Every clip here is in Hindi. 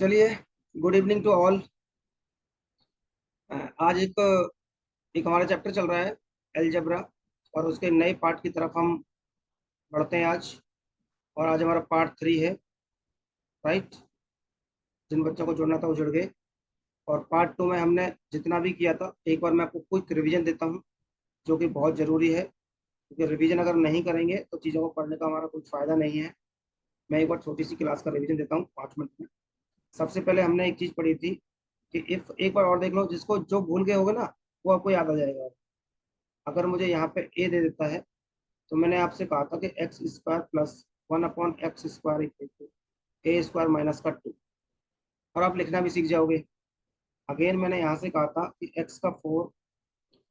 चलिए, गुड इवनिंग टू ऑल। आज एक हमारा चैप्टर चल रहा है अलजेब्रा, और उसके नए पार्ट की तरफ हम बढ़ते हैं आज। और आज हमारा पार्ट 3 है। राइट। जिन बच्चों को जुड़ना था वो जुड़ गए। और पार्ट 2 में हमने जितना भी किया था, एक बार मैं आपको क्विक रिवीजन देता हूँ, जो कि बहुत ज़रूरी है, क्योंकि रिवीजन अगर नहीं करेंगे तो चीज़ों को पढ़ने का हमारा कोई फ़ायदा नहीं है। मैं एक बार छोटी सी क्लास का रिवीजन देता हूँ 5 मिनट में। सबसे पहले हमने एक चीज़ पढ़ी थी कि इफ, एक बार और देख लो, जिसको जो भूल गए होगे ना वो आपको याद आ जाएगा। अगर मुझे यहाँ पे ए दे देता है, तो मैंने आपसे कहा था कि x square plus 1/x² equal to a square minus का 2, और आप लिखना भी सीख जाओगे। अगेन मैंने यहाँ से कहा था कि एक्स का 4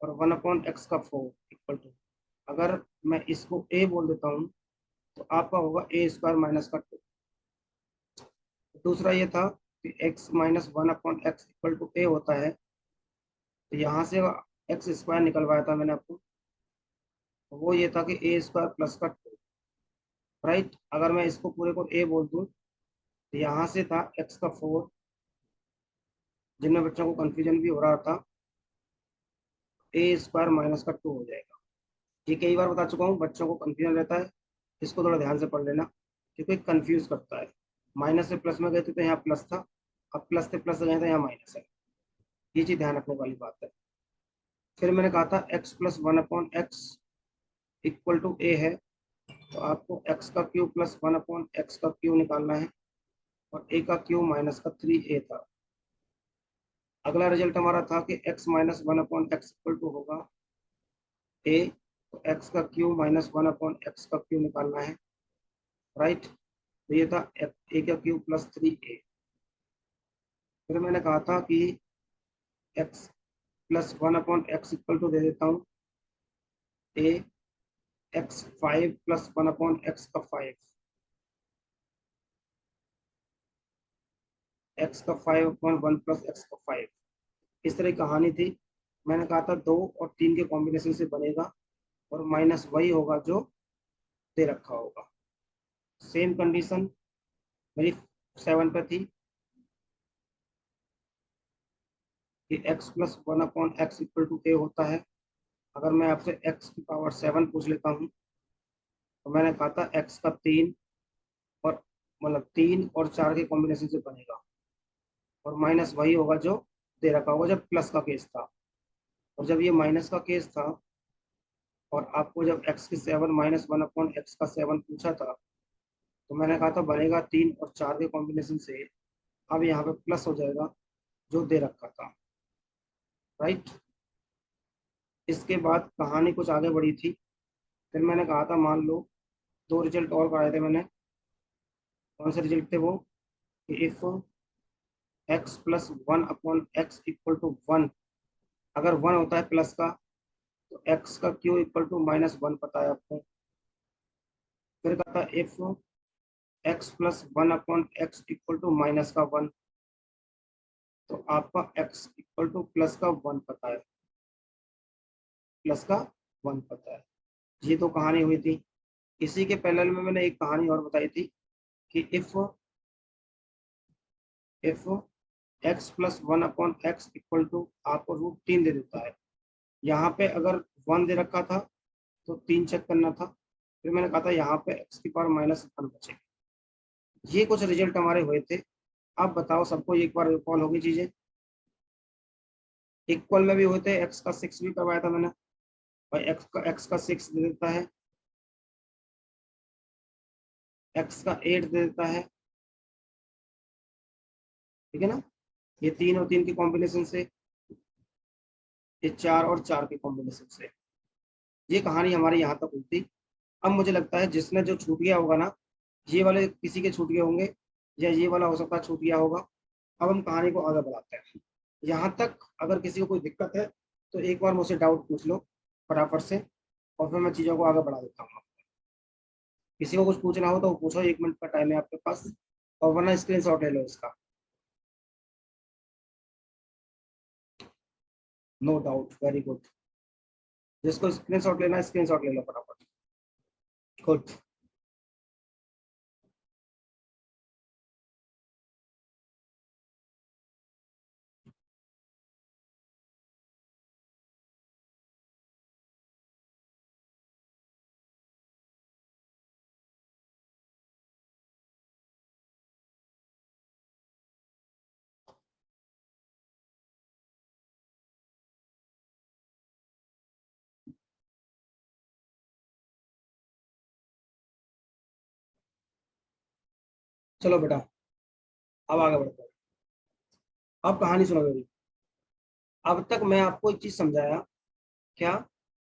और 1/x² इक्वल टू, अगर मैं इसको ए बोल देता हूँ तो आपका होगा ए स्क्वायर माइनस का 2। दूसरा ये था कि x minus 1/x equal to a होता है, तो यहाँ से एक्स स्क्वायर निकलवाया था मैंने आपको, वो ये था कि ए स्क्वायर प्लस का 2। राइट। अगर मैं इसको पूरे को ए बोल दूँ तो यहाँ से था एक्स का 4, जिनमें बच्चों को कंफ्यूजन भी हो रहा था, ए स्क्वायर माइनस का 2 हो जाएगा। ये कई बार बता चुका हूँ, बच्चों को कंफ्यूजन रहता है, इसको थोड़ा ध्यान से पढ़ लेना, क्योंकि कंफ्यूज करता है। माइनस से प्लस में गए थे तो यहाँ प्लस था, अब प्लस से प्लस गए तो यहाँ माइनस है। ये चीज ध्यान रखने वाली बात है। फिर मैंने कहा था x plus 1/x equal to a है, तो आपको एक्स का क्यू प्लस 1/x का क्यू निकालना है, और ए का क्यू माइनस का 3a था। अगला रिजल्ट हमारा था कि x minus 1/x equal to होगा a, तो x का क्यू माइनस 1/x का क्यू निकालना है। राइट। तो ये था a का क्यू प्लस 3a। फिर मैंने कहा था कि x plus 1/x equal to दे देता हूँ a, x 5 प्लस 1/x का 5, x का 5/1 प्लस x का 5। इस तरह की कहानी थी। मैंने कहा था 2 और 3 के कॉम्बिनेशन से बनेगा, और माइनस वही होगा जो दे रखा होगा। सेम कंडीशन मेरी 7 पे थी कि x plus 1/x equal to a होता है। अगर मैं आपसे x की पावर 7 पूछ लेता हूँ, तो मैंने कहा था x का 3 और मतलब 3 और 4 के कॉम्बिनेशन से बनेगा, और माइनस वही होगा जो दे रखा होगा जब प्लस का केस था। और जब ये माइनस का केस था, और आपको जब x की 7 माइनस 1/x का 7 पूछा था, तो मैंने कहा था बनेगा 3 और 4 के कॉम्बिनेशन से। अब यहाँ पे प्लस हो जाएगा जो दे रखा था। राइट। इसके बाद कहानी कुछ आगे बढ़ी थी। फिर मैंने कहा था, मान लो 2 रिजल्ट और कराए थे मैंने। कौन से रिजल्ट थे वो? If x plus 1/x equal to 1, अगर 1 होता है प्लस का, तो x का क्यू इक्वल टू -1 पता है आपको। फिर कहा था if x plus 1/x equal to minus का 1, तो आपका x इक्वल टू प्लस का 1 पता है, प्लस का 1 पता है। ये तो कहानी हुई थी। इसी के पैरेलल में मैंने एक कहानी और बताई थी कि if x plus 1/x equal to आपको √3 दे देता है। यहाँ पे अगर 1 दे रखा था तो 3 चेक करना था। फिर मैंने कहा था यहाँ पे x की पावर -1 बचेगी। ये कुछ रिजल्ट हमारे हुए थे। अब बताओ, सबको एक बार रिकॉल होगी चीजें? इक्वल में भी हुए थे, x का 6 भी करवाया था मैंने, और x का 6 दे देता है, x का 8 दे देता है। ठीक है ना? ये 3 और 3 के कॉम्बिनेशन से, ये 4 और 4 के कॉम्बिनेशन से। ये कहानी हमारी यहाँ तक हुई थी। अब मुझे लगता है जिसने जो छूट गया होगा ना, ये वाले किसी के छूट गए होंगे, या ये वाला हो सकता है छूट गया होगा। अब हम कहानी को आगे बढ़ाते हैं। यहाँ तक अगर किसी को कोई दिक्कत है तो एक बार मुझसे डाउट पूछ लो फटाफट से, और फिर मैं चीज़ों को आगे बढ़ा देता हूँ। किसी को कुछ पूछना हो तो पूछो, 1 मिनट का टाइम है आपके पास, और वरना स्क्रीन शॉट ले लो इसका। No doubt, very good. जिसको स्क्रीन शॉट लेना है स्क्रीन शॉट ले लो फटाफट। गुड। चलो बेटा, अब आगे बढ़ते हैं। अब कहानी सुनो मेरी। अब तक मैं आपको एक चीज समझाया, क्या,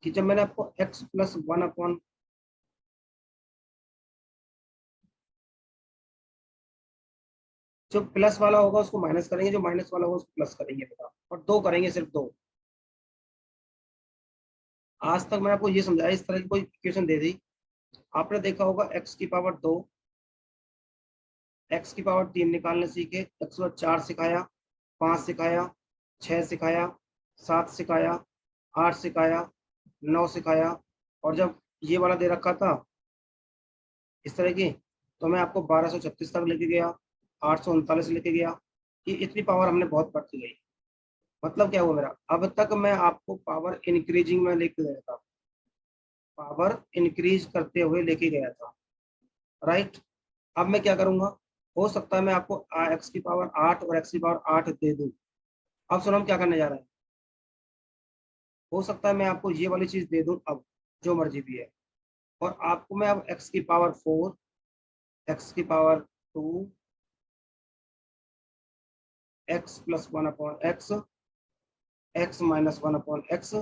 कि जब मैंने आपको x प्लस वन अपॉन, जो प्लस वाला होगा उसको माइनस करेंगे, जो माइनस वाला होगा उसको प्लस करेंगे बेटा, और दो करेंगे, सिर्फ दो। आज तक मैंने आपको ये समझाया, इस तरह की कोई इक्वेशन दे दी, आपने देखा होगा x की पावर 2, x की पावर 3 निकालने सीखे, x को 4 सिखाया, 5 सिखाया, 6 सिखाया, 7 सिखाया, 8 सिखाया, 9 सिखाया, और जब ये वाला दे रखा था इस तरह की, तो मैं आपको 1236 तक लेके गया, 839 लेके गया। ये इतनी पावर हमने बहुत बढ़ती गई। मतलब क्या हुआ मेरा, अब तक मैं आपको पावर इंक्रीजिंग में लेके गया था, पावर इंक्रीज करते हुए लेके गया था, राइट। अब मैं क्या करूंगा, हो सकता है मैं आपको एक्स की पावर 8 और एक्स की पावर 8 दे दूं। अब सुनो हम क्या करने जा रहे हैं। हो सकता है मैं आपको ये वाली चीज दे दूं, अब जो मर्जी भी है, और आपको मैं अब एक्स की पावर 4, एक्स की power 2, x plus one upon x, x minus one upon x,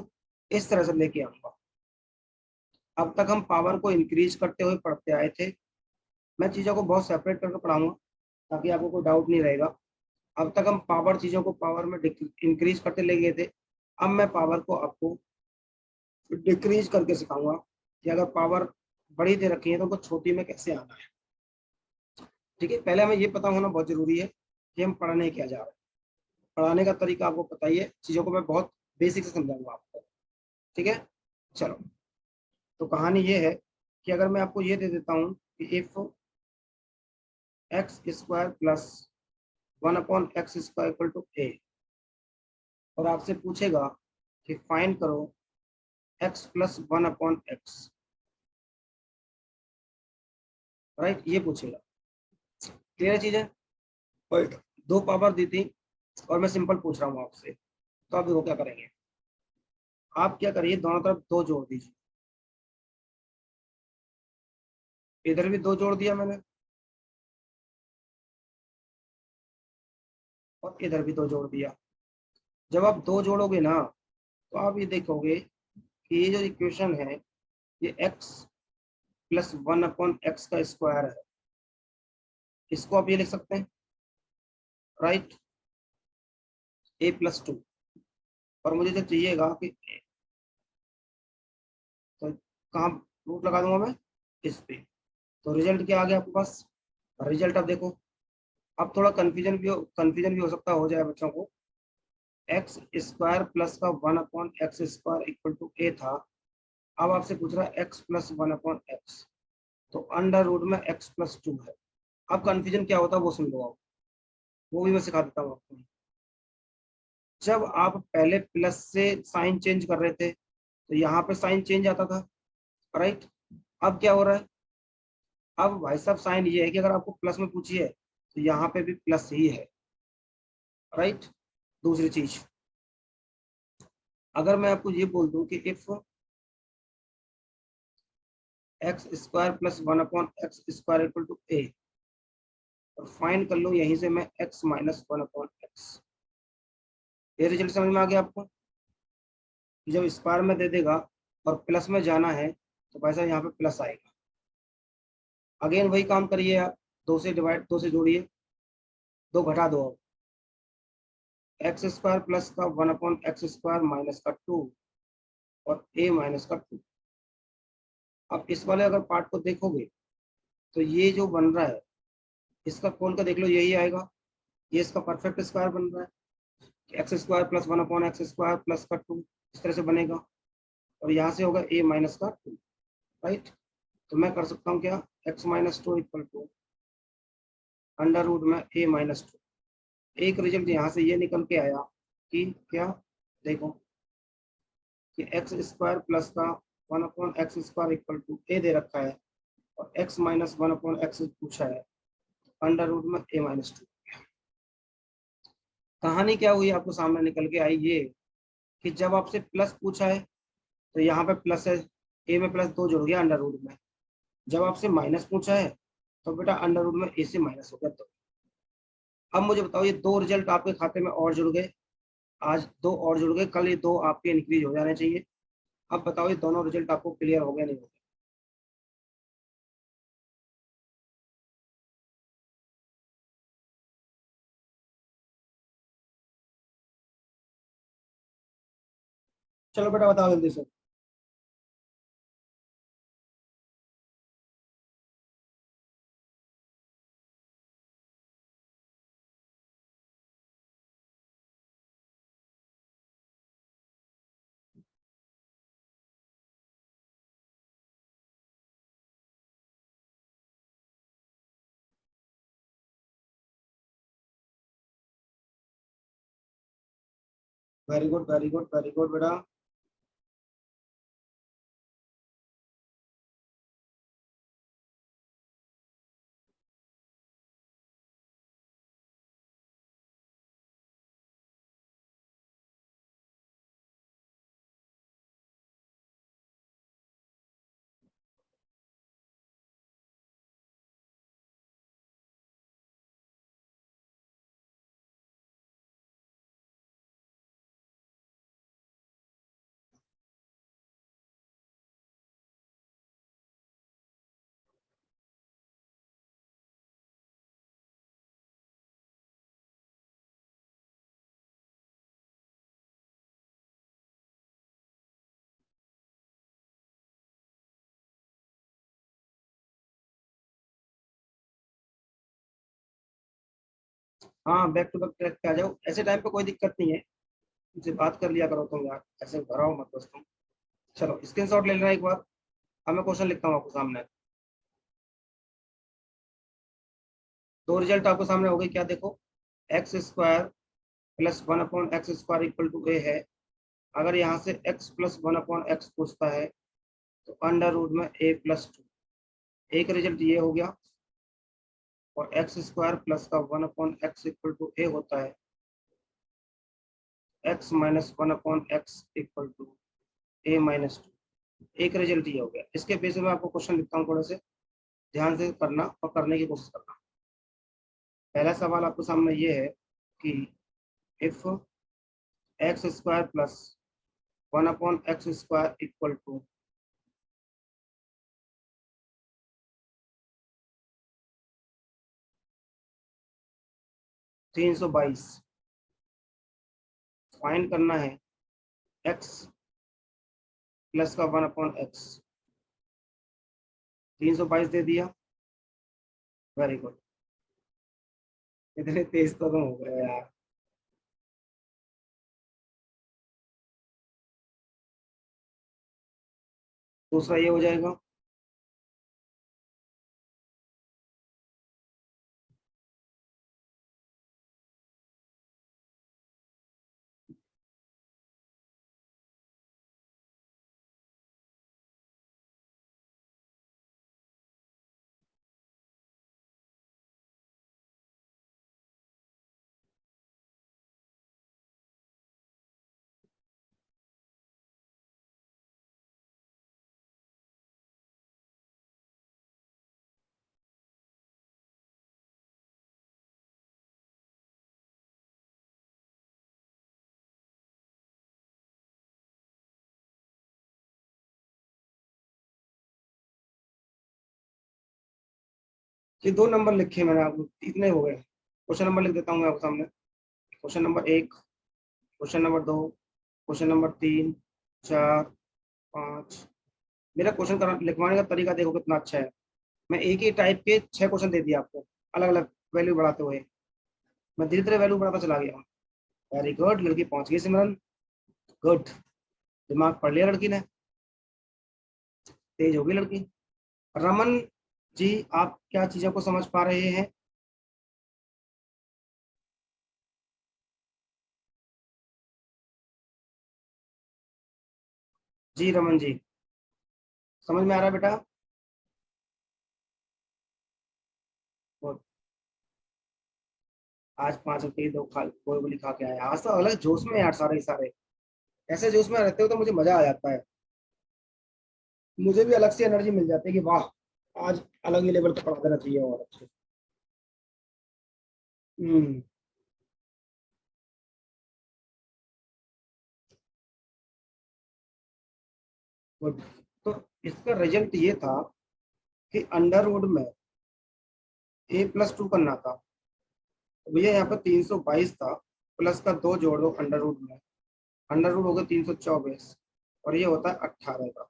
इस तरह से लेके आऊंगा। अब तक हम पावर को इंक्रीज करते हुए पढ़ते आए थे। मैं चीज़ों को बहुत सेपरेट करके पढ़ाऊंगा ताकि आपको कोई डाउट नहीं रहेगा। अब तक हम पावर, चीज़ों को पावर में इंक्रीज करते ले गए थे। अब मैं पावर को आपको डिक्रीज करके सिखाऊंगा कि अगर पावर बड़ी दे रखी है तो उनको छोटी में कैसे आना है। ठीक है, पहले हमें ये पता होना बहुत जरूरी है कि हम पढ़ने क्या जा रहे हैं। पढ़ाने का तरीका आपको पता ही है, चीज़ों को मैं बहुत बेसिक से समझाऊंगा आपको। ठीक है, चलो। तो कहानी ये है कि अगर मैं आपको ये दे देता हूँ कि if x square plus one upon x square equal to a, और आपसे पूछेगा कि फाइंड करो x plus one upon x, right, ये पूछेगा। क्लियर चीज है। और दो पावर दी थी और मैं सिंपल पूछ रहा हूँ आपसे, तो आप देखो क्या करेंगे। आप क्या करिए, दोनों तरफ दो जोड़ दीजिए। इधर भी दो जोड़ दिया मैंने, और इधर भी दो जोड़ दिया। जब आप दो जोड़ोगे ना, तो आप ये देखोगे कि ये जो इक्वेशन है, ये x plus one upon x का स्क्वायर है। इसको आप ये लिख सकते हैं, राइट, ए प्लस टू। और मुझे जो चाहिएगा कि, तो कहाँ रूट लगा दूंगा मैं, इस पे। तो रिजल्ट क्या आ गया आपके पास, रिजल्ट अब देखो। अब थोड़ा कंफ्यूजन भी हो सकता हो जाए बच्चों को। एक्स स्क्वायर प्लस का one upon x square equal to a था। अब आपसे पूछ रहा है x plus one upon x, तो अंडर रूट में एक्स प्लस टू है। अब कंफ्यूजन क्या होता है वो सुन लो आप, वो भी मैं सिखा देता हूँ आपको। जब आप पहले प्लस से साइन चेंज कर रहे थे, तो यहाँ पे साइन चेंज आता था, राइट। अब क्या हो रहा है, अब भाई साहब साइन ये है कि अगर आपको प्लस में पूछिए तो यहाँ पे भी प्लस ही है, राइट। दूसरी चीज, अगर मैं आपको ये बोल दूं कि if x square plus one upon x square equal to a, और फाइंड कर लो यहीं से मैं x minus one upon x, ये रिजल्ट समझ में आ गया आपको। जब स्क्वायर में दे देगा और प्लस में जाना है, तो भाई साहब यहाँ पे प्लस आएगा। अगेन वही काम करिए आप, दो से डिवाइड, दो से जोड़िए, दो घटा दो। अब एक्स स्क्वायर प्लस का one upon x square minus का टू, और ए माइनस का टू। अब इस वाले अगर पार्ट को देखोगे, तो ये जो बन रहा है, इसका खोल कर देख लो, यही आएगा। ये इसका परफेक्ट स्क्वायर बन रहा है, x square plus one upon x square plus का टू, इस तरह से बनेगा। और यहाँ से होगा ए माइनस का टू, राइट। तो मैं कर सकता हूँ क्या, x minus two equal to under root में ए माइनस टू। एक रिजल्ट यहाँ से ये निकल के आया कि क्या, देखो, कि एक्स स्क्वायर प्लस का one upon x square equal to a दे रखा है, और x minus one upon x पूछा है, अंडर रूट में ए माइनस टू। कहानी क्या हुई आपको सामने निकल के आई, ये कि जब आपसे प्लस पूछा है तो यहाँ पे प्लस है, ए में प्लस दो जुड़ गया अंडर रूट में। जब आपसे माइनस पूछा है तो बेटा अंडर रूट में ए से माइनस हो गया। तो अब मुझे बताओ, ये दो रिजल्ट आपके खाते में और जुड़ गए, आज दो और जुड़ गए, कल ये दो आपके इंक्रीज हो जाने चाहिए। अब बताओ ये दोनों रिजल्ट आपको क्लियर हो गया नहीं हो गया? चलो बेटा बताओ जल्दी से। Very good very good very good बेटा। हाँ, बैक टू बैक ट्रैक पे आ जाओ, ऐसे टाइम पे कोई दिक्कत नहीं है, मुझसे बात कर लिया करो तुम यार, ऐसे घबराओ मत बस तुम। चलो स्क्रीनशॉट ले लेना एक बार। अब मैं क्वेश्चन लिखता हूँ आपको सामने। दो रिजल्ट आपको सामने हो गए, क्या देखो, x square plus one upon x square equal to a है। अगर यहाँ से x plus one upon x पूछता है तो अंडर रूट में ए प्लस टू, एक रिजल्ट ये हो गया। और एक्स स्क्वायर प्लस का one upon x equal to a होता है, x minus one upon x equal to a minus two, एक रिजल्ट ये हो गया। इसके बेस में आपको क्वेश्चन लिखता हूँ, थोड़े से ध्यान से करना और करने की कोशिश करना। पहला सवाल आपको सामने ये है कि if x square plus one upon x square equal to 322, find करना है एक्स प्लस का वन अपॉन एक्स। 322 दे दिया, वेरी गुड। इतने तेज तो तुम हो गए यार। दूसरा ये हो जाएगा, ये दो नंबर लिखे मैंने आपको, इतने हो गए। क्वेश्चन नंबर लिख देता हूँ मैं आपके सामने। क्वेश्चन नंबर एक, क्वेश्चन नंबर दो, क्वेश्चन नंबर तीन, चार, पाँच। मेरा क्वेश्चन का लिखवाने का तरीका देखो कितना अच्छा है। मैं एक ही टाइप के 6 क्वेश्चन दे दिया आपको, अलग अलग वैल्यू बढ़ाते हुए। मैं धीरे धीरे वैल्यू बढ़ाता चला गया। वेरी गुड, लड़की पहुंच गई सिमरन। गुड, दिमाग पढ़ लिया लड़की ने, तेज हो गई लड़की। रमन जी, आप क्या चीजों को समझ पा रहे हैं? जी रमन जी, समझ में आ रहा है बेटा? और आज 5 रुपए की दो खा गोली गोली खा के आए, आज तो अलग जोश में हैं यार सारे के सारे। ऐसे जोश में रहते हो तो मुझे मजा आ जाता है, मुझे भी अलग से एनर्जी मिल जाती है कि वाह, आज अलग ही लेवल पे पढ़ा देना चाहिए और अच्छे। हम्म। गुड। तो इसका रिजल्ट ये था कि अंडर रूट में a+2 करना था। तो भैया यहाँ पे 322 था, प्लस का 2 जोड़ दो अंडर रूट में, अंडर रूट हो गया 324, और ये होता है 18 का।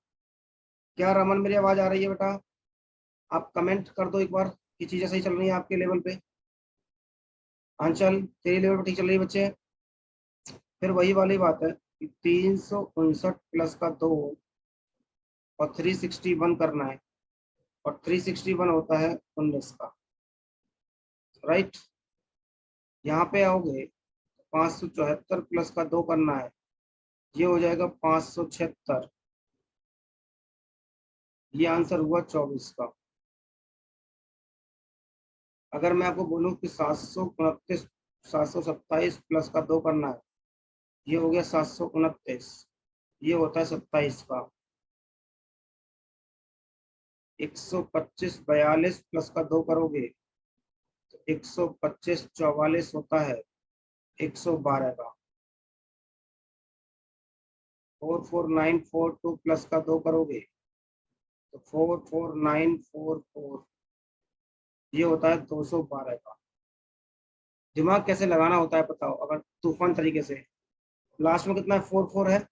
क्या रमन मेरी आवाज आ रही है बेटा? आप कमेंट कर दो एक बार कि चीजें सही चल रही हैं आपके लेवल पे। आंचल तेरी लेवल पे ठीक चल रही है बच्चे? फिर वही वाली बात है कि 359 प्लस का 2 और 361 करना है, और 361 होता है 19 का। राइट। यहाँ पे आओगे, 574 प्लस का 2 करना है, ये हो जाएगा 576। ये आंसर हुआ 24 का। अगर मैं आपको बोलूं कि 729 727 प्लस का 2 करना है, ये हो गया 729, ये होता है 27 का। 125 42 प्लस का 2 करोगे तो 125 44 होता है 112 का। 44942 प्लस का 2 करोगे तो 44944, ये होता है 212 का। दिमाग कैसे लगाना होता है बताओ, अगर तूफान तरीके से। लास्ट में कितना है? 44 है।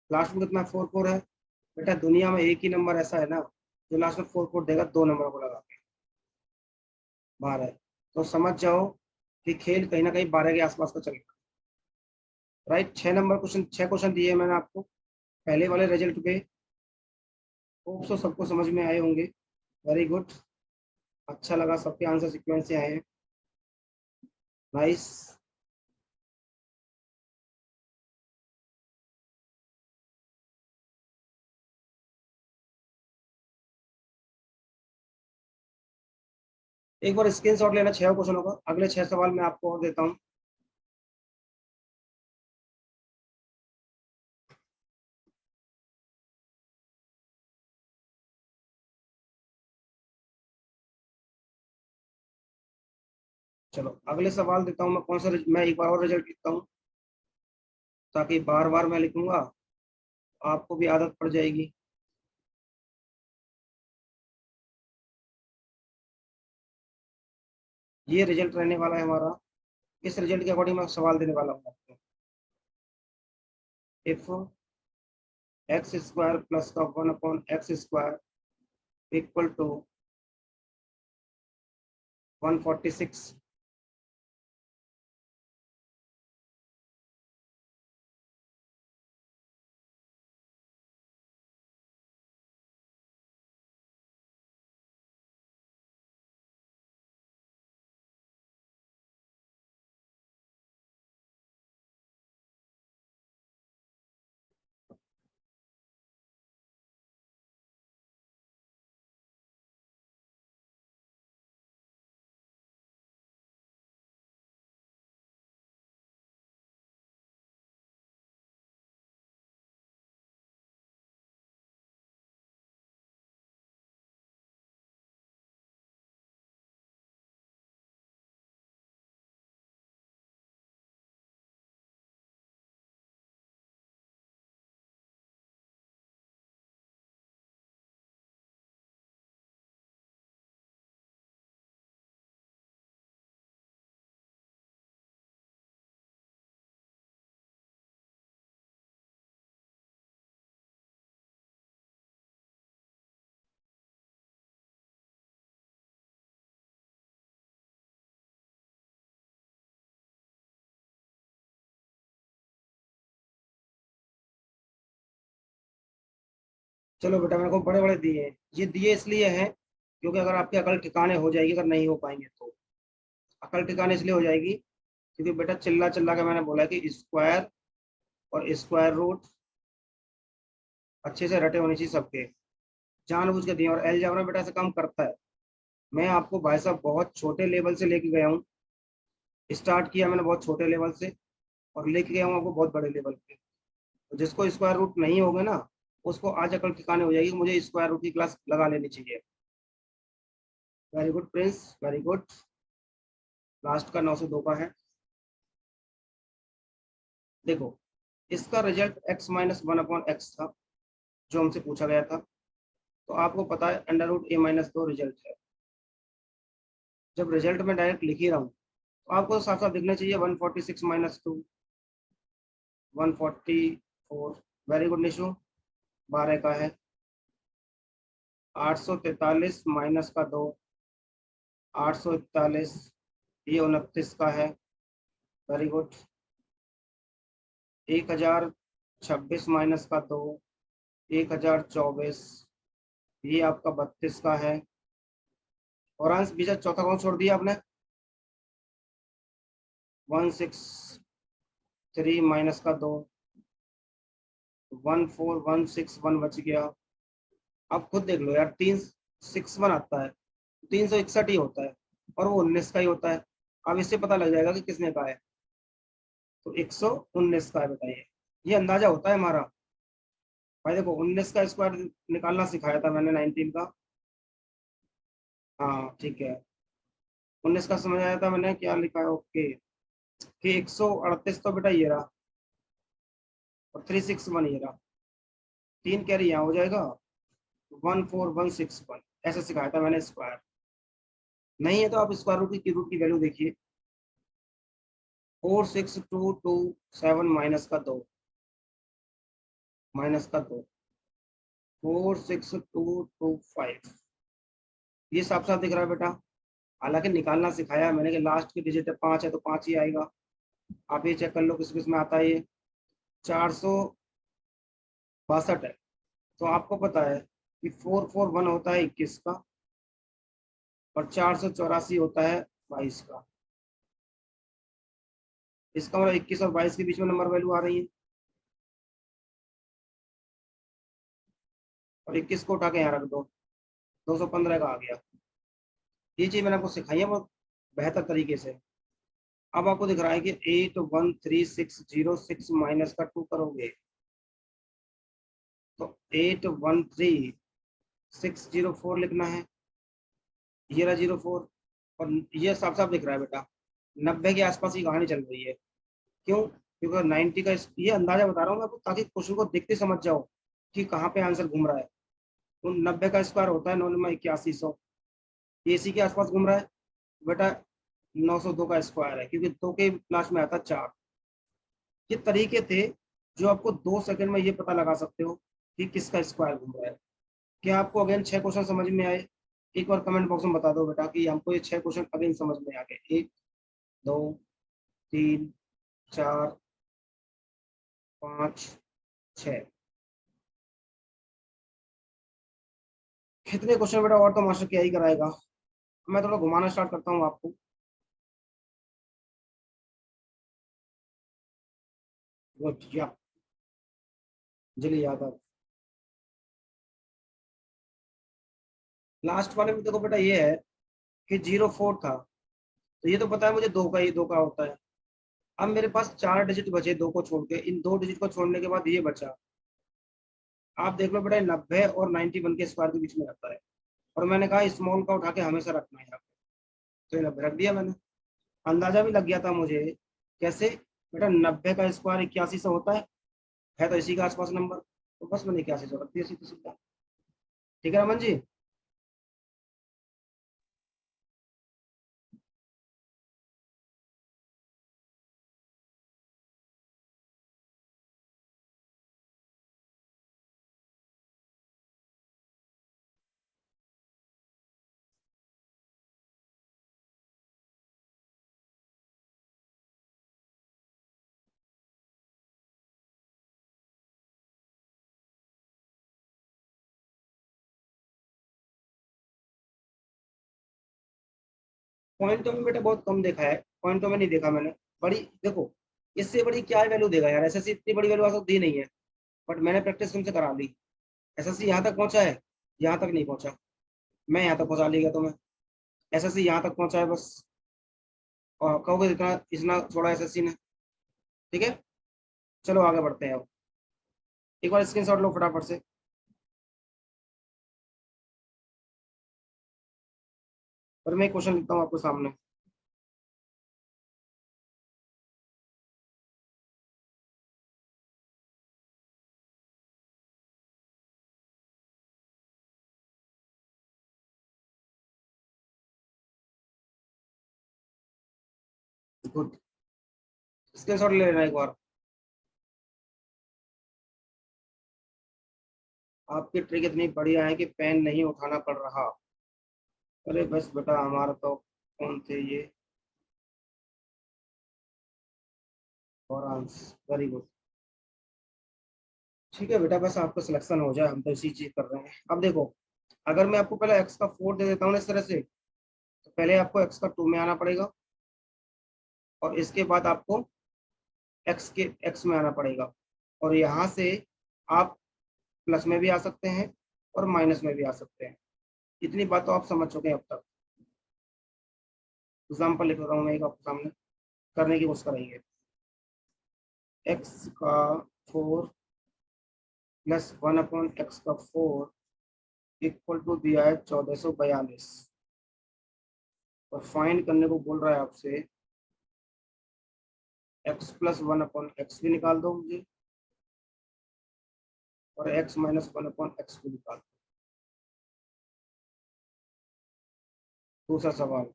लास्ट में कितना 44 है? बेटा दुनिया में एक ही नंबर ऐसा है ना जो लास्ट में 44 देगा, 2 नंबर को लगा के। 12। तो समझ जाओ कि खेल कहीं ना कहीं 12 के आसपास का चल रहा है। राइट। 6 नंबर क्वेश्चन, 6 क्वेश्चन दिए हैं मैंने आपको पहले वाले रिजल्ट पे। होप सो सबको समझ में आए होंगे। Very good. अच्छा लगा, सबके आंसर सीक्वेंस से आए हैं। नाइस। एक बार स्क्रीनशॉट लेना 6 क्वेश्चनों का, अगले 6 सवाल मैं आपको और देता हूँ। चलो अगले सवाल देता हूँ मैं। कौन सा मैं एक बार और रिजल्ट लिखता हूँ, ताकि बार बार मैं लिखूंगा आपको भी आदत पड़ जाएगी। ये रिजल्ट रहने वाला है हमारा। इस रिजल्ट के अकॉर्डिंग मैं सवाल देने वाला हूँ आपको। इफ एक्स स्क्वायर प्लस का 1/x² इक्वल टू 146, चलो बेटा मेरे को बड़े बड़े दिए हैं। ये दिए इसलिए हैं क्योंकि अगर आपकी अकल ठिकाने हो जाएगी, अगर नहीं हो पाएंगे तो। अकल ठिकाने इसलिए हो जाएगी क्योंकि बेटा चिल्ला चिल्ला के मैंने बोला कि स्क्वायर और स्क्वायर रूट अच्छे से रटे होने चाहिए सबके। जानबूझ के दिए, और अलजेब्रा बेटा ऐसा काम करता है। मैं आपको भाई साहब बहुत छोटे लेवल से लेके गया हूँ। स्टार्ट किया मैंने बहुत छोटे लेवल से, और लेके गया हूँ आपको बहुत बड़े लेवल पे। तो जिसको स्क्वायर रूट नहीं होगा ना, उसको आज अकल ठिकाने हो जाएगी कि मुझे स्क्वायर रूट की क्लास लगा लेनी चाहिए। Very good Prince, very good. Last का 902 का है। देखो, इसका result x minus one upon x था जो हमसे पूछा गया था। तो आपको पता है अंडर रूट ए माइनस दो रिजल्ट है। जब रिजल्ट में डायरेक्ट लिख ही रहा हूँ तो आपको साफ साफ दिखना चाहिए 146 minus two 144। Very good Nishu, 12 का है। 843 माइनस का दो 841, ये 29 का है। Very good. 1026 माइनस का दो 1024, ये आपका 32 का है। और अंश बीजा चौथा कौन छोड़ दिया आपने? 163 माइनस का दो 14161 बच गया। आप खुद देख लो यार, 361 आता है, 361 ही होता है और वो 19 का ही होता है। अब इससे पता लग जाएगा कि किसने कहा है। तो 119 का है बेटा, ये अंदाजा होता है हमारा। भाई देखो, 19 का स्क्वायर निकालना सिखाया था मैंने, 19 का। हाँ ठीक है, 19 का समझ आया था मैंने क्या लिखा है। ओके, कि 138 तो बेटा ये रहा और 361 ये रहा, तीन कैरी यहाँ हो जाएगा। 14161 ऐसे सिखाया था मैंने स्क्वायर। नहीं है तो आप स्क्वायर रूट की वैल्यू देखिए। 46227 माइनस का दो 46225, ये साफ साफ दिख रहा है बेटा। हालांकि निकालना सिखाया है मैंने कि लास्ट की डिजिट है 5 है तो 5 ही आएगा। आप ये चेक कर लो किस किस में आता है ये। 462 है। तो आपको पता है कि 441 होता है 21 का और 484 होता है 22 का। इसका मतलब 21 और 22 के बीच में नंबर वैल्यू आ रही है और 21 को उठा के यहाँ रख दो, 215 का आ गया। ये चीज मैंने आपको सिखाई है बहुत बेहतर तरीके से। अब आपको दिख रहा है कि 813,606 माइनस का 2 करोगे तो 813,604 लिखना है। ये रहा 04। और ये साफ साफ दिख रहा है बेटा, 90 के आसपास ही कहानी चल रही है। क्यों? क्योंकि 90 का ये अंदाजा बता रहा हूँ मैं आपको ताकि क्वेश्चन को देखते समझ जाओ कि कहाँ पे आंसर घूम रहा है। तो 90 का स्क्वायर होता है 9 8100, ये इसी के आसपास घूम रहा है बेटा। 902 का स्क्वायर है क्योंकि दो के लास्ट में आता है 4। ये तरीके थे जो आपको 2 सेकंड में ये पता लगा सकते हो कि किसका स्क्वायर घूम रहा है। क्या आपको अगेन 6 क्वेश्चन समझ में आए? एक बार कमेंट बॉक्स में बता दो बेटा कि हमको ये 6 क्वेश्चन अगेन समझ में आ गए। 1 2 3 4 5 6। कितने क्वेश्चन बेटा और तो मास्टर क्या ही कराएगा। मैं थोड़ा घुमाना स्टार्ट करता हूँ आपको। गुड या, चलिए याद आ। लास्ट वाले में देखो बेटा ये है कि 04 था, तो ये तो पता है मुझे दो का, ही दो का होता है। अब मेरे पास 4 डिजिट बचे दो को छोड़ के, इन 2 डिजिट को छोड़ने के बाद ये बचा। आप देख लो बेटा, 90 और 91 के स्क्वायर के बीच में रहता है और मैंने कहा स्मॉल का उठा के हमेशा रखना है यहाँ पे। तो ये 90 रख दिया मैंने। अंदाजा भी लग गया था मुझे। कैसे? बेटा 90 का स्क्वायर 81 से होता है तो इसी के आसपास नंबर, तो बस मैंने 81 रख दिया सीधा सीधा। ठीक है रमन जी। पॉइंटों में बेटा बहुत कम देखा है, पॉइंटों में नहीं देखा मैंने। बड़ी देखो, इससे बड़ी क्या वैल्यू देगा यार, एसएससी इतनी बड़ी वैल्यू आज तक दी नहीं है। बट मैंने प्रैक्टिस तुमसे करा ली। एसएससी यहाँ तक पहुंचा है, यहाँ तक नहीं पहुंचा। मैं यहाँ तक पहुंचा लिया तुम्हें। एसएससी यहाँ तक पहुंचा है बस। और कहोगे इतना इतना छोड़ा एसएससी ने। ठीक है, चलो आगे बढ़ते हैं अब। एक बार स्क्रीनशॉट लो फटाफट से। पर मैं क्वेश्चन लिखता हूँ आपको सामने। गुड। स्क्रीनशॉट ले लेना एक बार। आपकी ट्रिक इतनी बढ़िया है कि पेन नहीं उठाना पड़ रहा। अरे बस बेटा, हमारा तो कौन थे ये, और वेरी गुड। ठीक है बेटा, बस आपका सिलेक्शन हो जाए, हम तो इसी चीज कर रहे हैं। अब देखो, अगर मैं आपको पहले एक्स का 4 दे देता हूँ ना इस तरह से, तो पहले आपको एक्स का 2 में आना पड़ेगा, और इसके बाद आपको एक्स में आना पड़ेगा। और यहाँ से आप प्लस में भी आ सकते हैं और माइनस में भी आ सकते हैं। इतनी बात तो आप समझ चुके हैं अब तक। एग्जाम्पल लिख रहा हूँ मैं एक आपके सामने, करने की कोशिश करेंगे। एक्स का 4 प्लस 1/x का 4 इक्वल टू दिया है 1442, और फाइंड करने को बोल रहा है आपसे x प्लस 1/x भी निकाल दो मुझे, और x माइनस 1/x भी निकाल दो। दूसरा सवाल,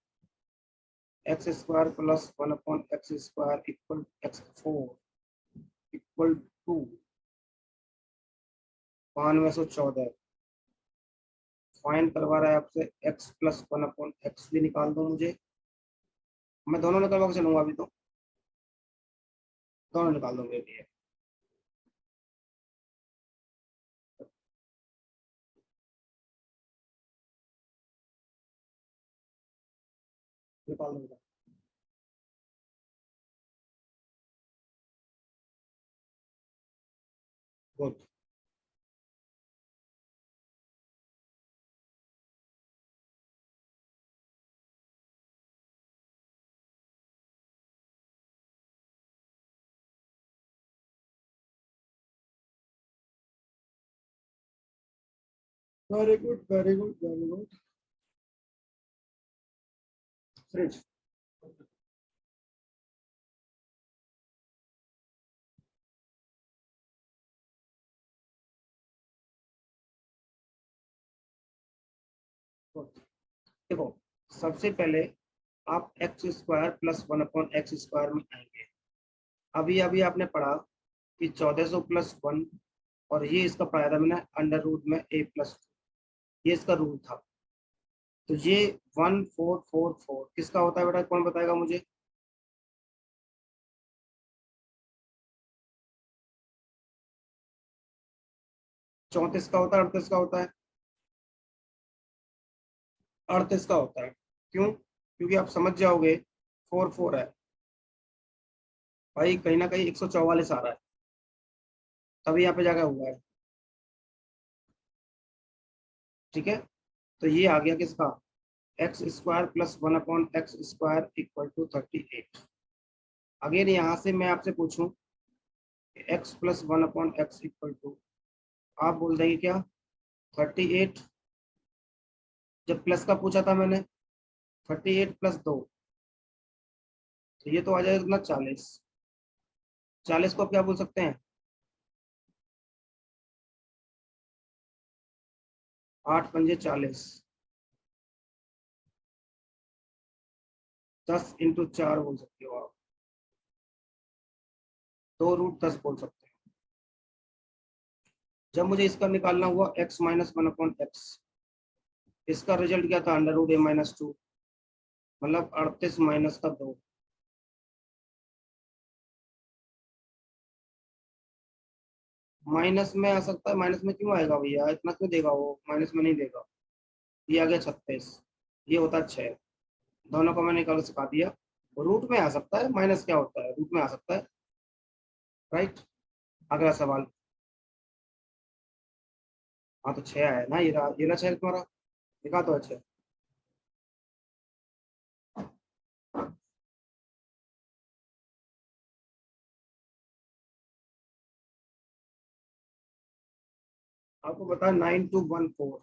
x² प्लस 1/x² इक्वल x4 इक्वल टू 9214। फाइंड करवा रहा है आपसे x प्लस 1/x भी निकाल दो मुझे। मैं दोनों निकलवा के चलूंगा अभी तो, दोनों निकाल दोगे अभी ये। निकाल दूंगा। Good. Very good, very good, very good. Fridge. देखो, सबसे पहले आप x² प्लस 1/x² में आएंगे। अभी अभी आपने पढ़ा कि 1400 प्लस 1, और ये इसका पढ़ाया था मैंने अंडर रूट में a+2, ये इसका रूट था। तो ये 1444 किसका होता है बेटा, कौन बताएगा मुझे? 34 का होता है, 38 का होता है, 38 का होता है। क्यों? क्योंकि आप समझ जाओगे 44 है भाई, कहीं ना कहीं 144 आ रहा है, तभी यहाँ पे जगह हुआ है। ठीक है, तो ये आ गया किसका, x² plus 1/x² equal to 38। Again यहाँ से मैं आपसे पूछूं x plus 1/x equal to, आप बोल देंगे क्या, 38। जब प्लस का पूछा था मैंने, 38 प्लस 2, तो ये तो आ जाएगा कितना, 40। 40 को आप क्या बोल सकते हैं, 8×5 = 40। 10×4 बोल सकते हो आप, 2√10 बोल सकते हैं। जब मुझे इसका निकालना हुआ x माइनस 1/x, इसका रिजल्ट क्या था, √a-2, मतलब 38 माइनस का 2। माइनस में आ सकता है, माइनस में क्यों आएगा भैया, इतना क्यों देगा वो, माइनस में नहीं देगा। ये आ गया 36, ये होता है 6। दोनों को मैंने निकाल सिखा दिया। रूट में आ सकता है, माइनस क्या होता है, रूट में आ सकता है। राइट। अगला सवाल। हाँ तो 6 आया ना, ये रहा 6 तुम्हारा, दिखा तो अच्छा। आपको बता 9214,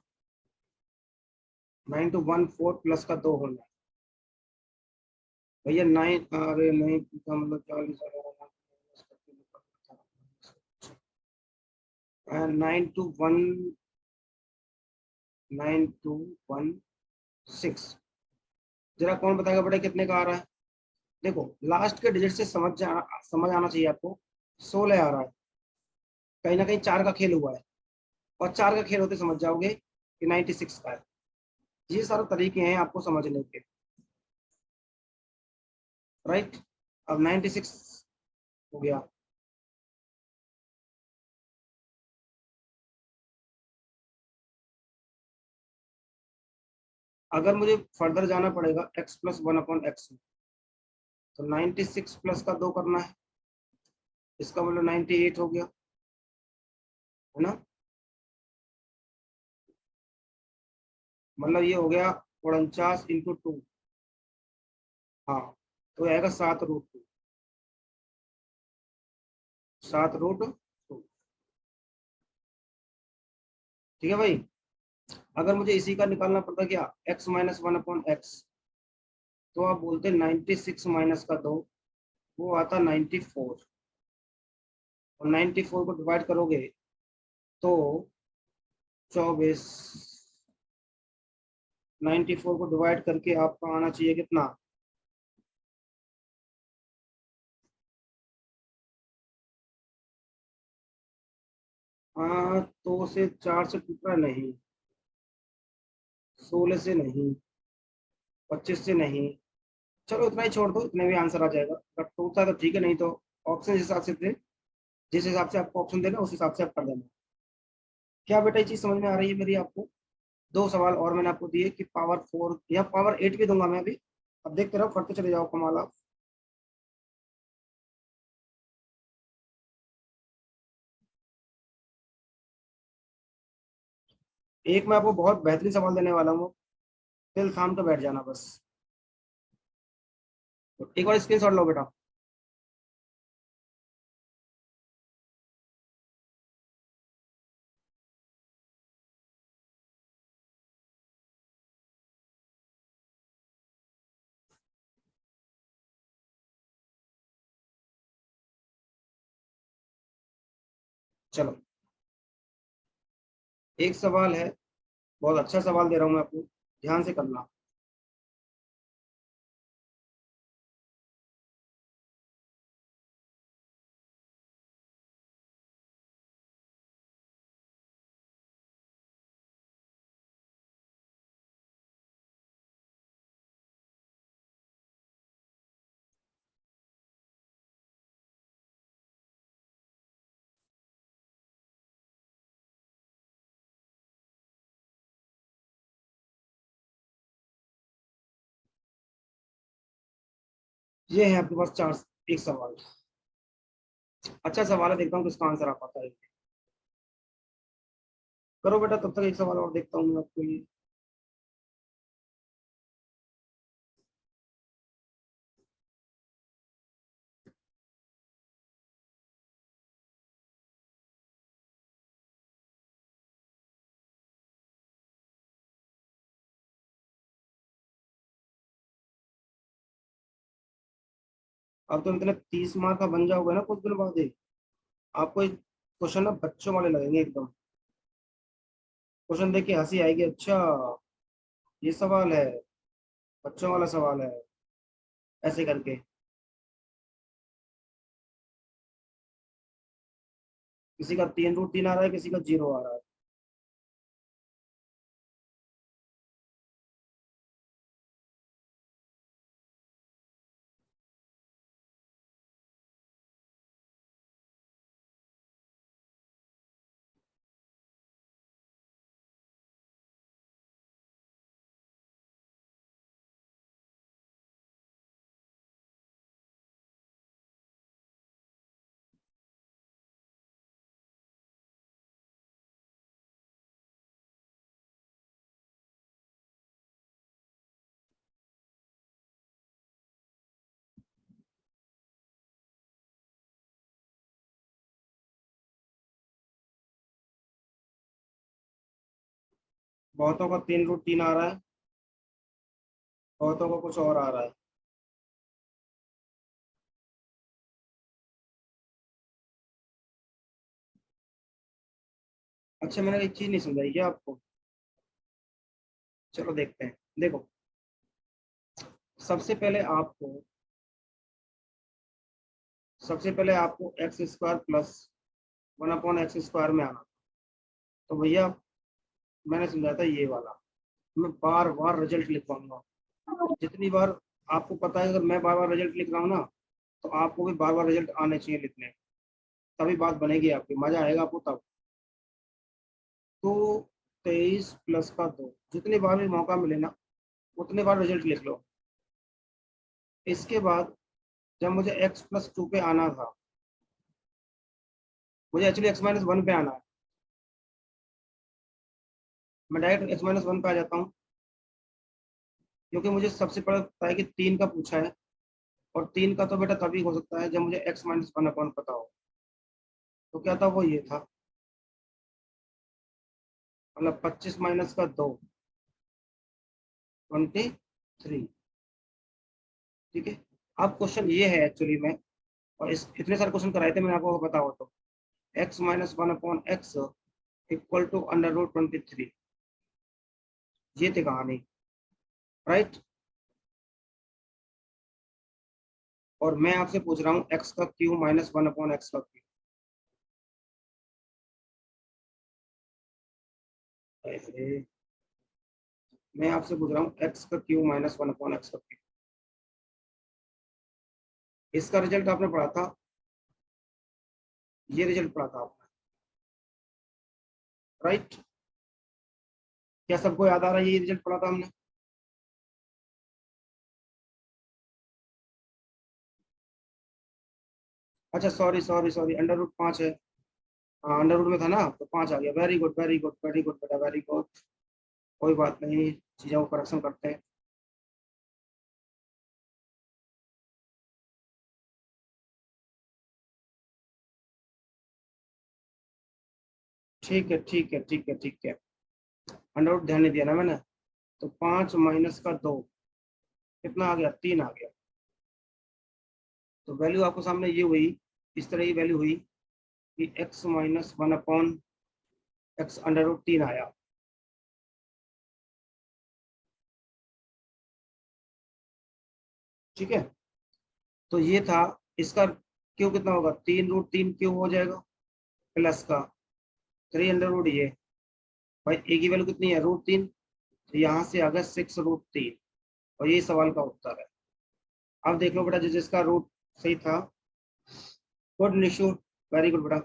9 to 1 4 प्लस का 2 होना है भैया। 9, अरे नहीं का मतलब 40 9 to 1 जरा कौन बताएगा बेटा कितने का आ रहा है। देखो लास्ट के डिजिट से समझ आना चाहिए आपको। 16 आ रहा है, कहीं ना कहीं 4 का खेल हुआ है, और 4 का खेल होते समझ जाओगे कि 96 का है। ये सारे तरीके हैं आपको समझने के। राइट, अब 96 हो गया। अगर मुझे फर्दर जाना पड़ेगा x+1/x में, तो 96 प्लस का 2 करना है, इसका मतलब 98 हो गया, है ना। मतलब ये हो गया 49 × 2। हाँ, तो आएगा 7√2। 7√2। ठीक है भाई। अगर मुझे इसी का निकालना पड़ता क्या, x-1/x, तो आप बोलते 96 माइनस का 2, वो आता 94। और 94 को डिवाइड करोगे तो 24। 94 को डिवाइड करके आपका आना चाहिए कितना, हाँ, 2 से 4 से टूट रहा नहीं, 16 से नहीं, 25 से नहीं। चलो इतना ही छोड़ दो, इतने में आंसर आ जाएगा। अगर टूटता है तो ठीक है, नहीं तो ऑप्शन जिस हिसाब से थे, जिस हिसाब से आपको ऑप्शन देना उस हिसाब से आप कर देना। क्या बेटा ये चीज समझ में आ रही है मेरी आपको। दो सवाल और मैंने आपको दिए कि पावर 4 या पावर 8 भी दूंगा मैं अभी। अब देखते रहो, करते चले जाओ कमाल आप। एक मैं आपको बहुत बेहतरीन सवाल देने वाला हूँ, दिल थाम कर बैठ जाना बस। तो एक बार स्क्रीन शॉट लो बेटा। चलो, एक सवाल है, बहुत अच्छा सवाल दे रहा हूँ मैं आपको, ध्यान से करना। ये है आपके पास चार, एक सवाल। अच्छा सवाल है, देखता हूँ किसका आंसर आ पाता है। करो बेटा, तब तक एक सवाल और देखता हूँ मैं आपको ये। अब तो इतने 30 मार्क का बन जाओगे ना कुछ दिन बाद ही, आपको क्वेश्चन ना बच्चों वाले लगेंगे एकदम। क्वेश्चन देख के हंसी आएगी, अच्छा ये सवाल है, बच्चों वाला सवाल है, ऐसे करके। किसी का 3√3 आ रहा है, किसी का 0 आ रहा है। बहुतों का 3√3 आ रहा है, बहुतों को कुछ और आ रहा है। अच्छा, मैंने एक चीज नहीं समझाई क्या आपको? चलो देखते हैं। देखो, सबसे पहले आपको सबसे पहले आपको एक्स स्क्वायर प्लस 1/x² में आना। तो भैया, मैंने समझाया था ये वाला। मैं बार बार रिजल्ट लिखवाऊंगा। जितनी बार आपको पता है, अगर मैं बार बार रिजल्ट लिख रहा हूँ ना, तो आपको भी बार बार रिजल्ट आने चाहिए लिखने। तभी बात बनेगी, आपकी मजा आएगा आपको तब। तो 23 + 2, जितनी बार भी मौका मिले ना, उतनी बार रिजल्ट लिख लो। इसके बाद जब मुझे x+2 पे आना था, मुझे एक्चुअली x-1 पे आना है। मैं डायरेक्ट x-1 पे आ जाता हूँ, क्योंकि मुझे सबसे पहले पता है कि 3 का पूछा है। और 3 का तो बेटा तभी हो सकता है जब मुझे x-1 पता हो। तो क्या था, वो ये था, मतलब 25 - 2, 23। ठीक है। अब क्वेश्चन ये है एक्चुअली में, और इस इतने सारे क्वेश्चन कराए थे मैंने आपको पता हो तो, x-1/x =√23। ये थी कहानी, राइट। और मैं आपसे पूछ रहा हूँ x³ -1/x³। अरे, मैं आपसे पूछ रहा हूँ x³ -1/x³। इसका रिजल्ट आपने पढ़ा था, ये रिजल्ट पढ़ा था आपने, राइट। क्या सबको याद आ रहा है ये रिजल्ट पढ़ा था हमने? अच्छा, सॉरी सॉरी सॉरी, √5 है। हाँ, अंडर रूट में था ना, तो 5 आ गया। Very good, very good, very good बेटा, वेरी गुड। कोई बात नहीं, चीजों को करेक्शन करते हैं। ठीक है, ठीक है, ठीक है, ठीक है। अंडर रूट ध्यान नहीं दिया ना मैंने। तो 5 - 2 कितना आ गया? 3 आ गया। तो वैल्यू आपको सामने ये हुई, इस तरह की वैल्यू हुई कि x-1/x √3 आया। ठीक है। तो ये था। इसका क्यों कितना होगा? 3√3 क्यों हो जाएगा, प्लस का 3 अंडर रूट ये। भाई ए की वैल्यू कितनी है? √3। तो यहाँ से आ गया 6√3। और ये सवाल का उत्तर है। अब देख लो बेटा, जिसका रूट सही था। गुड निशु, वेरी गुड बेटा।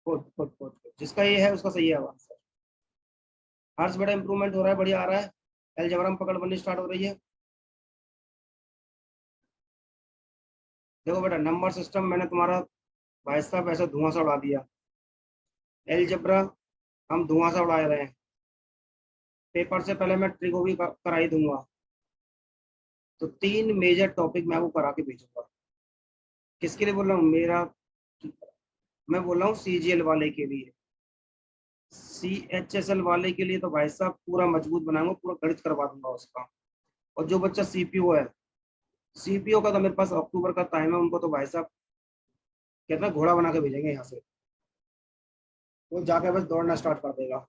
Good good good good. जिसका ये है उसका सही है आंसर। हर्ष, बड़ा इंप्रूवमेंट हो रहा है, बढ़िया आ रहा है। अलजेब्रा में पकड़ बननी स्टार्ट हो रही है। देखो बेटा, नंबर सिस्टम मैंने तुम्हारा भाई साहब ऐसा धुआं सा उड़ा दिया। अलजेब्रा हम धुआं सा उड़ा रहे हैं। पेपर से पहले मैं ट्रिको भी करा ही दूंगा। तो 3 मेजर टॉपिक मैं वो करा के भेजूंगा। किसके लिए बोल रहा हूँ? मेरा, मैं बोल रहा हूँ CGL वाले के लिए। CHSL वाले के लिए तो भाई साहब पूरा मजबूत बनाऊंगा, पूरा गणित करवा दूंगा उसका। और जो बच्चा CPO है, CPO का तो मेरे पास अक्टूबर का टाइम है। उनको तो भाई साहब कहते हैं घोड़ा बना के भेजेंगे यहाँ से। वो जाके बस दौड़ना स्टार्ट कर देगा।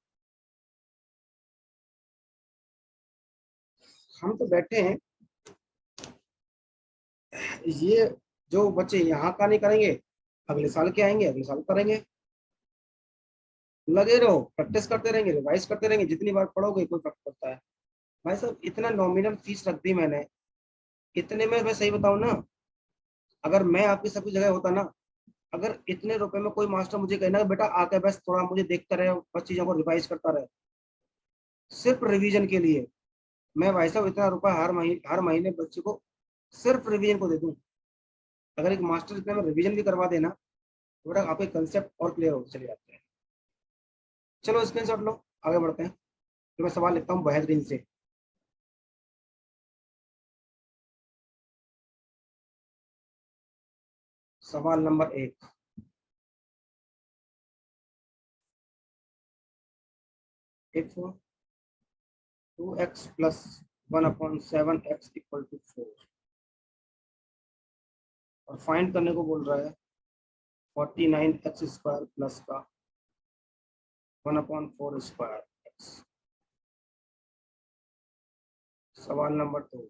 हम तो बैठे हैं। ये जो बच्चे यहाँ का नहीं करेंगे, अगले साल के आएंगे, अगले साल करेंगे। लगे रहो, प्रैक्टिस करते रहेंगे, रिवाइज करते रहेंगे। जितनी बार पढ़ोगे कोई फर्क पड़ता है? भाई साहब, इतना नॉमिनल फीस रख दी मैंने। इतने में मैं सही बताऊं ना, अगर मैं आपकी सबकी जगह होता ना, अगर इतने रुपए में कोई मास्टर मुझे कहना बेटा आके बस थोड़ा मुझे देखता रहे, बस चीजों को रिवाइज करता रहे, सिर्फ रिवीजन के लिए, मैं भाई साहब इतना रुपया हर महीने बच्चे को सिर्फ रिवीजन को दे दूं। अगर एक मास्टर इतने में रिवीजन भी करवा देना, तो बेटा आपके कंसेप्ट और क्लियर होते चले जाते हैं। चलो स्क्रीनशॉट लो, आगे बढ़ते हैं। तो मैं सवाल लिखता हूँ बहतरीन से। सवाल नंबर 1। If 2x plus 1/7x equal to 4, और फाइंड करने को बोल रहा है 49x² प्लस का 1/4 स्क्वायर। सवाल नंबर 2।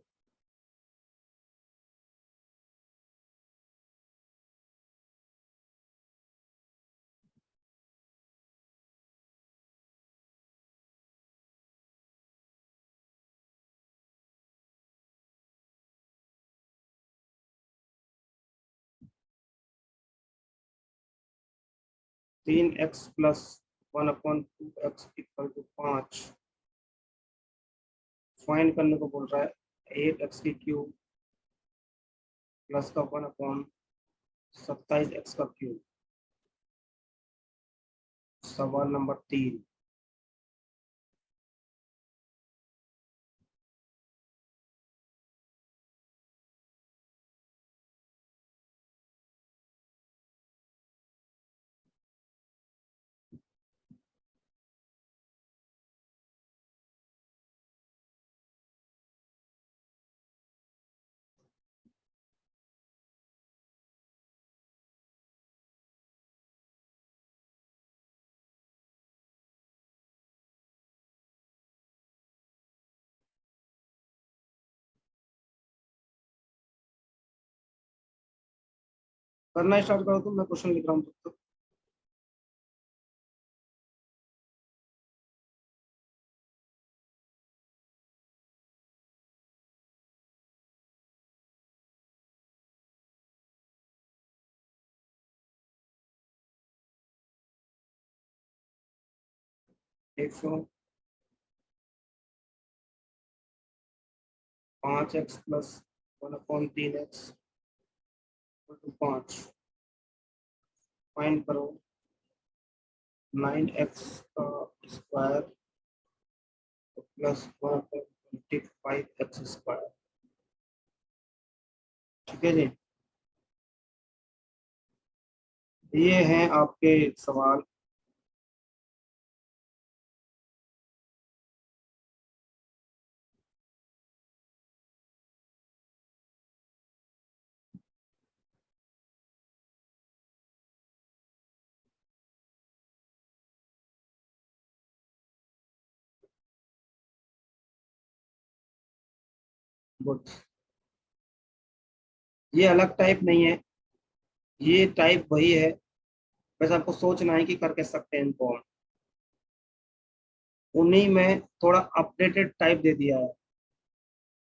3x plus 1/2x equal to 5। Find करने को बोल रहा है 8x³ प्लस का 1/27x³। सवाल नंबर 3। करना स्टार्ट करो, तो मैं क्वेश्चन लिख रहा हूँ तब तक। देखो 5x plus 1/3x equal to 5। Find करो 9x² प्लस 1/25x²। ठीक है जी, ये हैं आपके सवाल। गुड। ये अलग टाइप नहीं है, ये टाइप वही है, बस आपको सोचना है कि कर कैसे सकते हैं इनको हम। उन्हीं में थोड़ा अपडेटेड टाइप दे दिया है,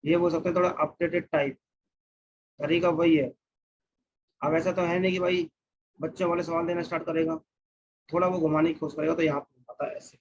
ये बोल सकते हैं थोड़ा अपडेटेड टाइप। तरीका वही है। अब ऐसा तो है नहीं कि भाई बच्चों वाले सवाल देना स्टार्ट करेगा, थोड़ा वो घुमाने की कोशिश करेगा, तो यहाँ पे आता है ऐसे।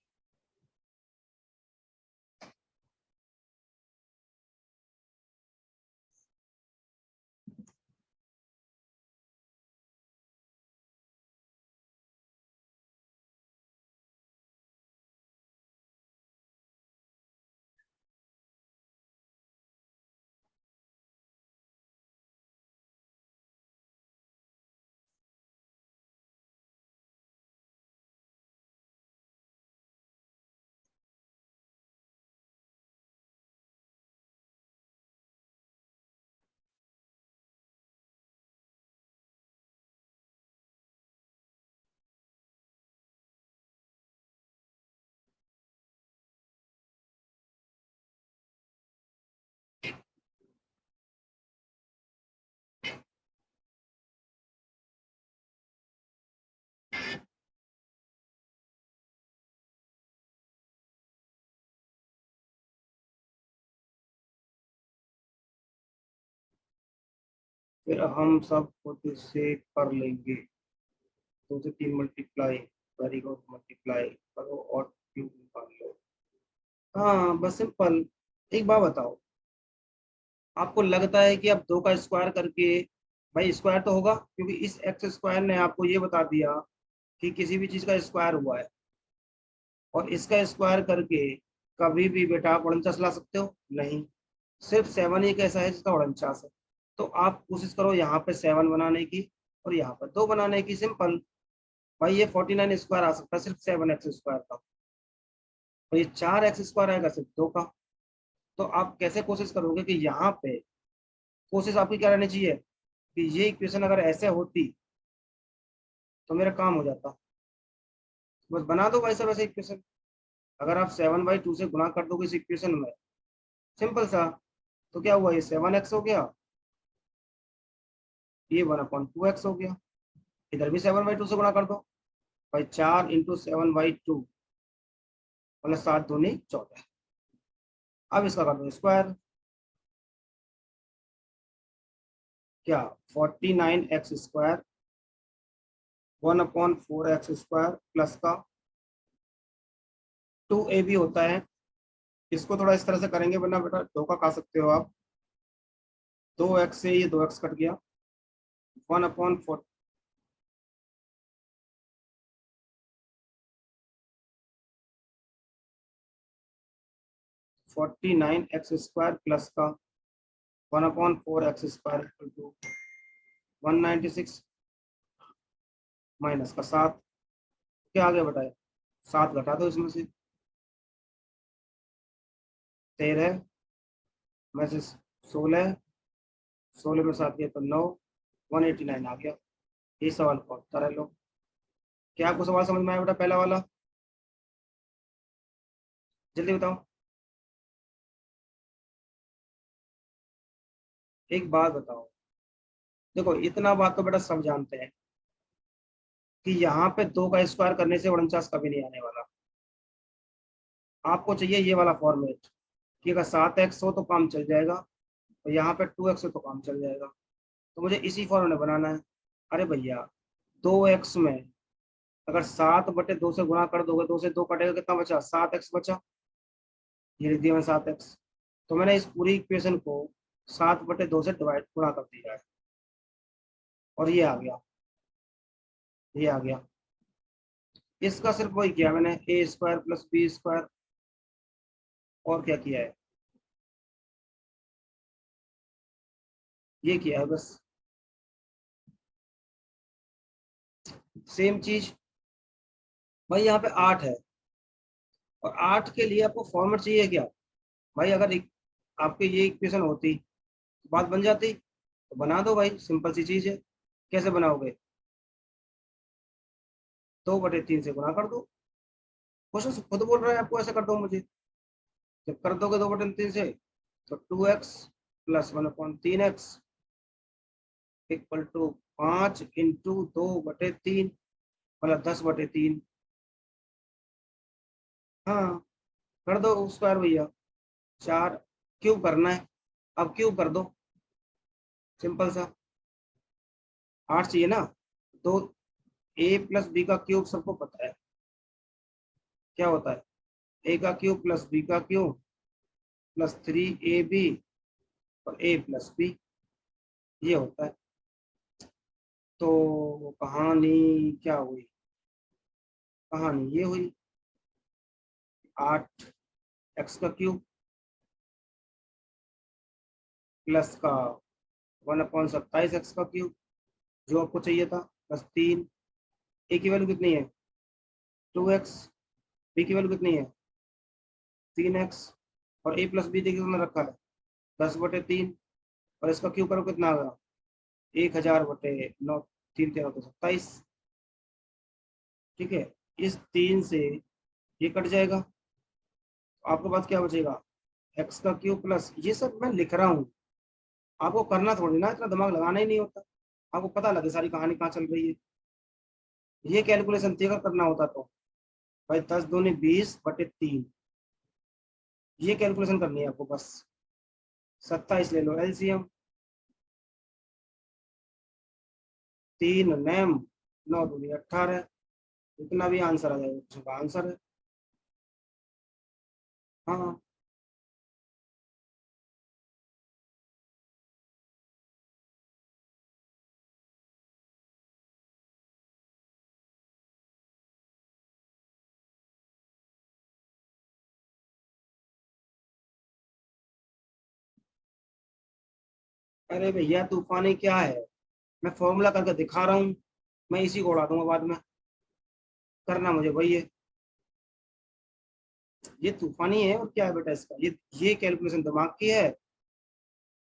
फिर हम सब खुद से कर लेंगे। 2 से 3 मल्टीप्लाई, वेरी गुड, मल्टीप्लाई करो और क्यूब निकाल लो। हाँ बस सिंपल। एक बात बताओ, आपको लगता है कि अब 2 का स्क्वायर करके, भाई स्क्वायर तो होगा क्योंकि इस x² ने आपको ये बता दिया कि किसी भी चीज का स्क्वायर हुआ है, और इसका स्क्वायर करके कभी भी बेटा आप 49 ला सकते हो? नहीं। सिर्फ 7 ही एक ऐसा है जिसका 49 है। तो आप कोशिश करो यहाँ पे 7 बनाने की, और यहाँ पर 2 बनाने की, सिंपल। भाई ये 49 स्क्वायर आ सकता है सिर्फ 7x स्क्वायर का, और ये 4x स्क्वायर आएगा सिर्फ 2 का। तो आप कैसे कोशिश करोगे कि यहाँ पे कोशिश आपकी क्या रहनी चाहिए कि ये इक्वेशन अगर ऐसे होती तो मेरा काम हो जाता। बस बना दो भाई साहब ऐसे इक्वेशन। अगर आप 7/2 से गुणा कर दोगे इस इक्वेशन में, सिंपल सा, तो क्या हुआ, ये 7x हो गया, ये 1/2x हो गया। इधर भी 7/2 से गुणा कर दो भाई, 4 × 7/2 मतलब 7 दूनी 14। अब इसका कर दो स्क्वायर, क्या, 49x² 1/4x² प्लस का 2ab होता है। इसको थोड़ा इस तरह से करेंगे वरना बेटा धोखा खा सकते हो आप। 2x से ये 2x कट गया, 1/4, 49x² प्लस का 1/4x² इक्वल टू 196 माइनस का 7। क्या आ गया बेटा, 7 घटा दो इसमें से, 13 में से 16, 16 में 7 गया तो 9, 189 आ गया। ये सवाल का उत्तर है लोग। क्या आपको सवाल समझ में आया बेटा पहला वाला? जल्दी बताओ। एक बात बताओ, देखो इतना बात तो बेटा सब जानते हैं कि यहाँ पे 2 का स्क्वायर करने से 49 कभी नहीं आने वाला। आपको चाहिए ये वाला फॉर्मेट कि अगर 7x हो तो काम चल जाएगा, और यहाँ पे 2x हो तो काम चल जाएगा। तो मुझे इसी फॉर्मूले बनाना है। अरे भैया, 2x में अगर 7/2 से गुणा कर दोगे, 2 से 2 कटेगा, कितना बचा, 7x बचा। ये लिख दिया मैंने 7x। तो मैंने इस पूरी इक्वेशन को 7/2 से डिवाइड गुणा कर दिया है, और ये आ गया, ये आ गया। इसका सिर्फ वही किया मैंने, a² + b², और क्या किया है, ये किया है बस। सेम चीज भाई, यहाँ पे 8 है, और 8 के लिए आपको फॉर्मेट चाहिए क्या? भाई अगर आपके ये इक्वेशन होती तो बात बन जाती, तो बना दो भाई, सिंपल सी चीज है। कैसे बनाओगे, 2/3 से गुणा कर दो। क्वेश्चन खुद बोल रहा है आपको ऐसा कर दो मुझे। जब कर दोगे 2/3 से, तो 2x + 1/3x इक्वल टू 5 × 2/3 मतलब 10/3। हाँ, कर दो स्क्वायर भैया। 4 क्यूब करना है, अब क्यूब कर दो, सिंपल सा। 8 चाहिए ना, तो a + b का क्यूब सबको पता है क्या होता है, a का क्यूब + b का क्यूब +3ab और a + b, ये होता है। तो कहानी क्या हुई, कहानी ये हुई, 8x³ प्लस का 1/27x³, जो आपको चाहिए था, +3। ए की वैल्यू कितनी है, 2x। बी की वैल्यू कितनी है, 3x। और a + b देखिए कितना रखा है, 10/3। और इसका क्यूब करो कितना आ गया, 1000/9, 3 13 तो 27। ठीक है, इस 3 से ये कट जाएगा, तो आपके पास क्या बचेगा, x³ प्लस, ये सब मैं लिख रहा हूँ, आपको करना थोड़ी ना, इतना दिमाग लगाना ही नहीं होता। आपको पता लगे सारी कहानी कहाँ चल रही है। ये कैलकुलेशन थी अगर करना होता तो। भाई 10 दूनी 20/3, ये कैलकुलेशन करनी है आपको बस। 27 ले लो एलसीएम, 3 नैम, 9 दूनी 18, इतना भी आंसर आ जाएगा, उसका आंसर है। हाँ, अरे भैया तूफानी क्या है, मैं फॉर्मूला करके दिखा रहा हूँ, मैं इसी को उड़ा दूंगा बाद में, करना मुझे वही है। ये तूफानी है और क्या है बेटा इसका, ये कैलकुलेशन दिमाग की है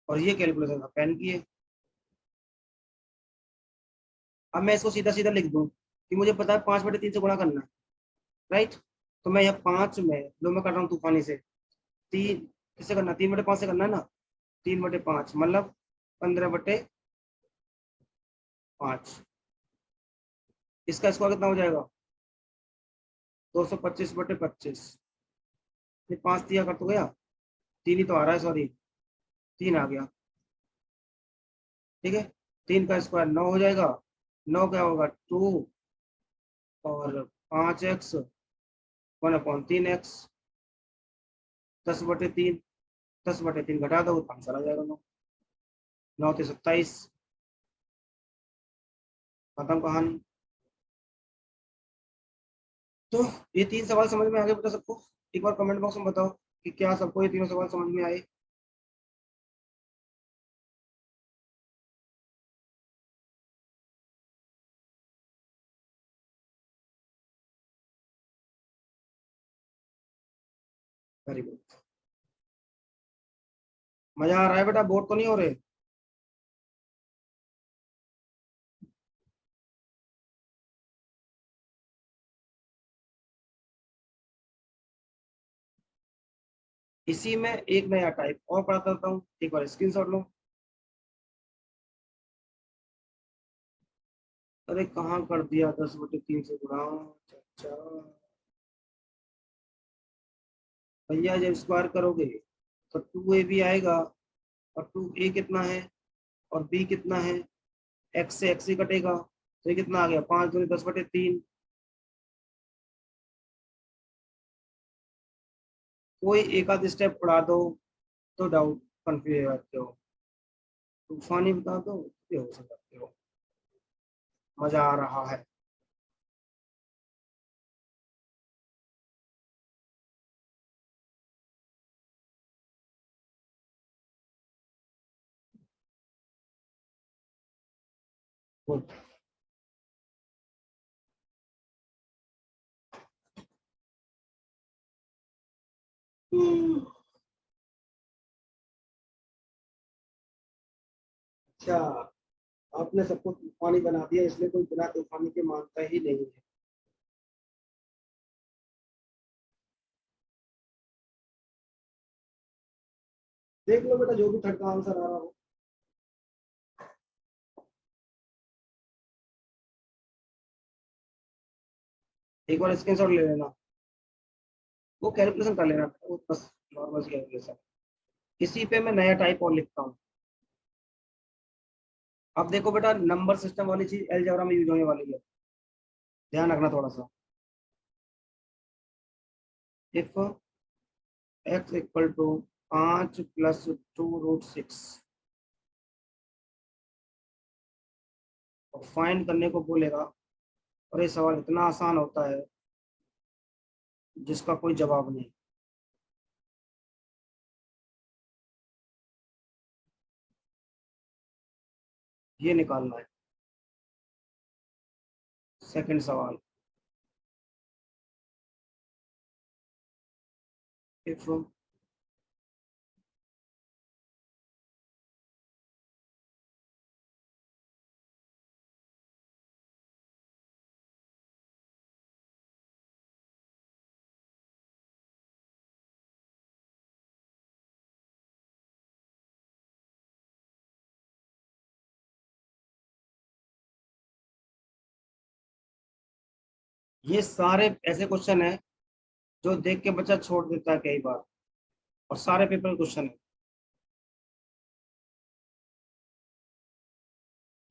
और ये कैलकुलेशन पेन की है। अब मैं इसको सीधा सीधा लिख दूं कि मुझे पता है 5/3 से गुणा करना है, राइट। तो मैं यहाँ 5 में लो मैं कर रहा हूँ तूफानी से, 3 किससे करना, 3/5 से करना है ना, 3/5 मतलब 15/5। इसका स्क्वायर कितना हो जाएगा, 225/25। ये 5 दिया कर तो गया, 3 ही तो आ रहा है, सॉरी 3 आ गया, ठीक है। 3 का स्क्वायर 9 हो जाएगा, 9 क्या होगा 2, और 5x 1/3x, 10/3, 10/3 घटा दो तो आंसर आ जाएगा 9, 9 से 27, खत्म कहानी। तो ये 3 सवाल समझ में आ गए बेटा सबको, एक बार कमेंट बॉक्स में बताओ कि क्या सबको ये तीनों सवाल समझ में आए। वेरी गुड, मजा आ रहा है बेटा, बोर तो नहीं हो रहे। इसी में एक नया टाइप और पढ़ा करता हूँ, एक बार स्क्रीनशॉट लो। अरे कहाँ कर दिया, 10/3 से गुणा, अच्छा भैया जब स्क्वायर करोगे तो 2ab आएगा, और 2a कितना है और b कितना है, x से x ही कटेगा, तो ये कितना आ गया, 5×2 = 10/3। कोई एक आध स्टेप उड़ा दो तो डाउट कंफ्यूज हो जाते हो, तूफानी बता दो ये हो सकते हो। मजा आ रहा है। गुड। अच्छा, आपने सबको तूफानी बना दिया, इसलिए कोई बिना तूफानी के मानता ही नहीं है। देख लो बेटा, जो भी थर्ड का आंसर आ रहा हो। एक बार स्क्रीनशॉट ले लेना, वो कैलकुलेशन कर लेना, वो बस नॉर्मल कैलकुलेशन। इसी पे मैं नया टाइप और लिखता हूँ। अब देखो बेटा, नंबर सिस्टम वाली चीज अलजेब्रा में यूज होने वाली है, ध्यान रखना थोड़ा सा। इफ x = 5 + 2√6, और फाइंड करने को बोलेगा, और ये सवाल इतना आसान होता है जिसका कोई जवाब नहीं। ये निकालना है। सेकंड सवाल, इफ ये सारे ऐसे क्वेश्चन है जो देख के बच्चा छोड़ देता है कई बार, और सारे पेपर क्वेश्चन है।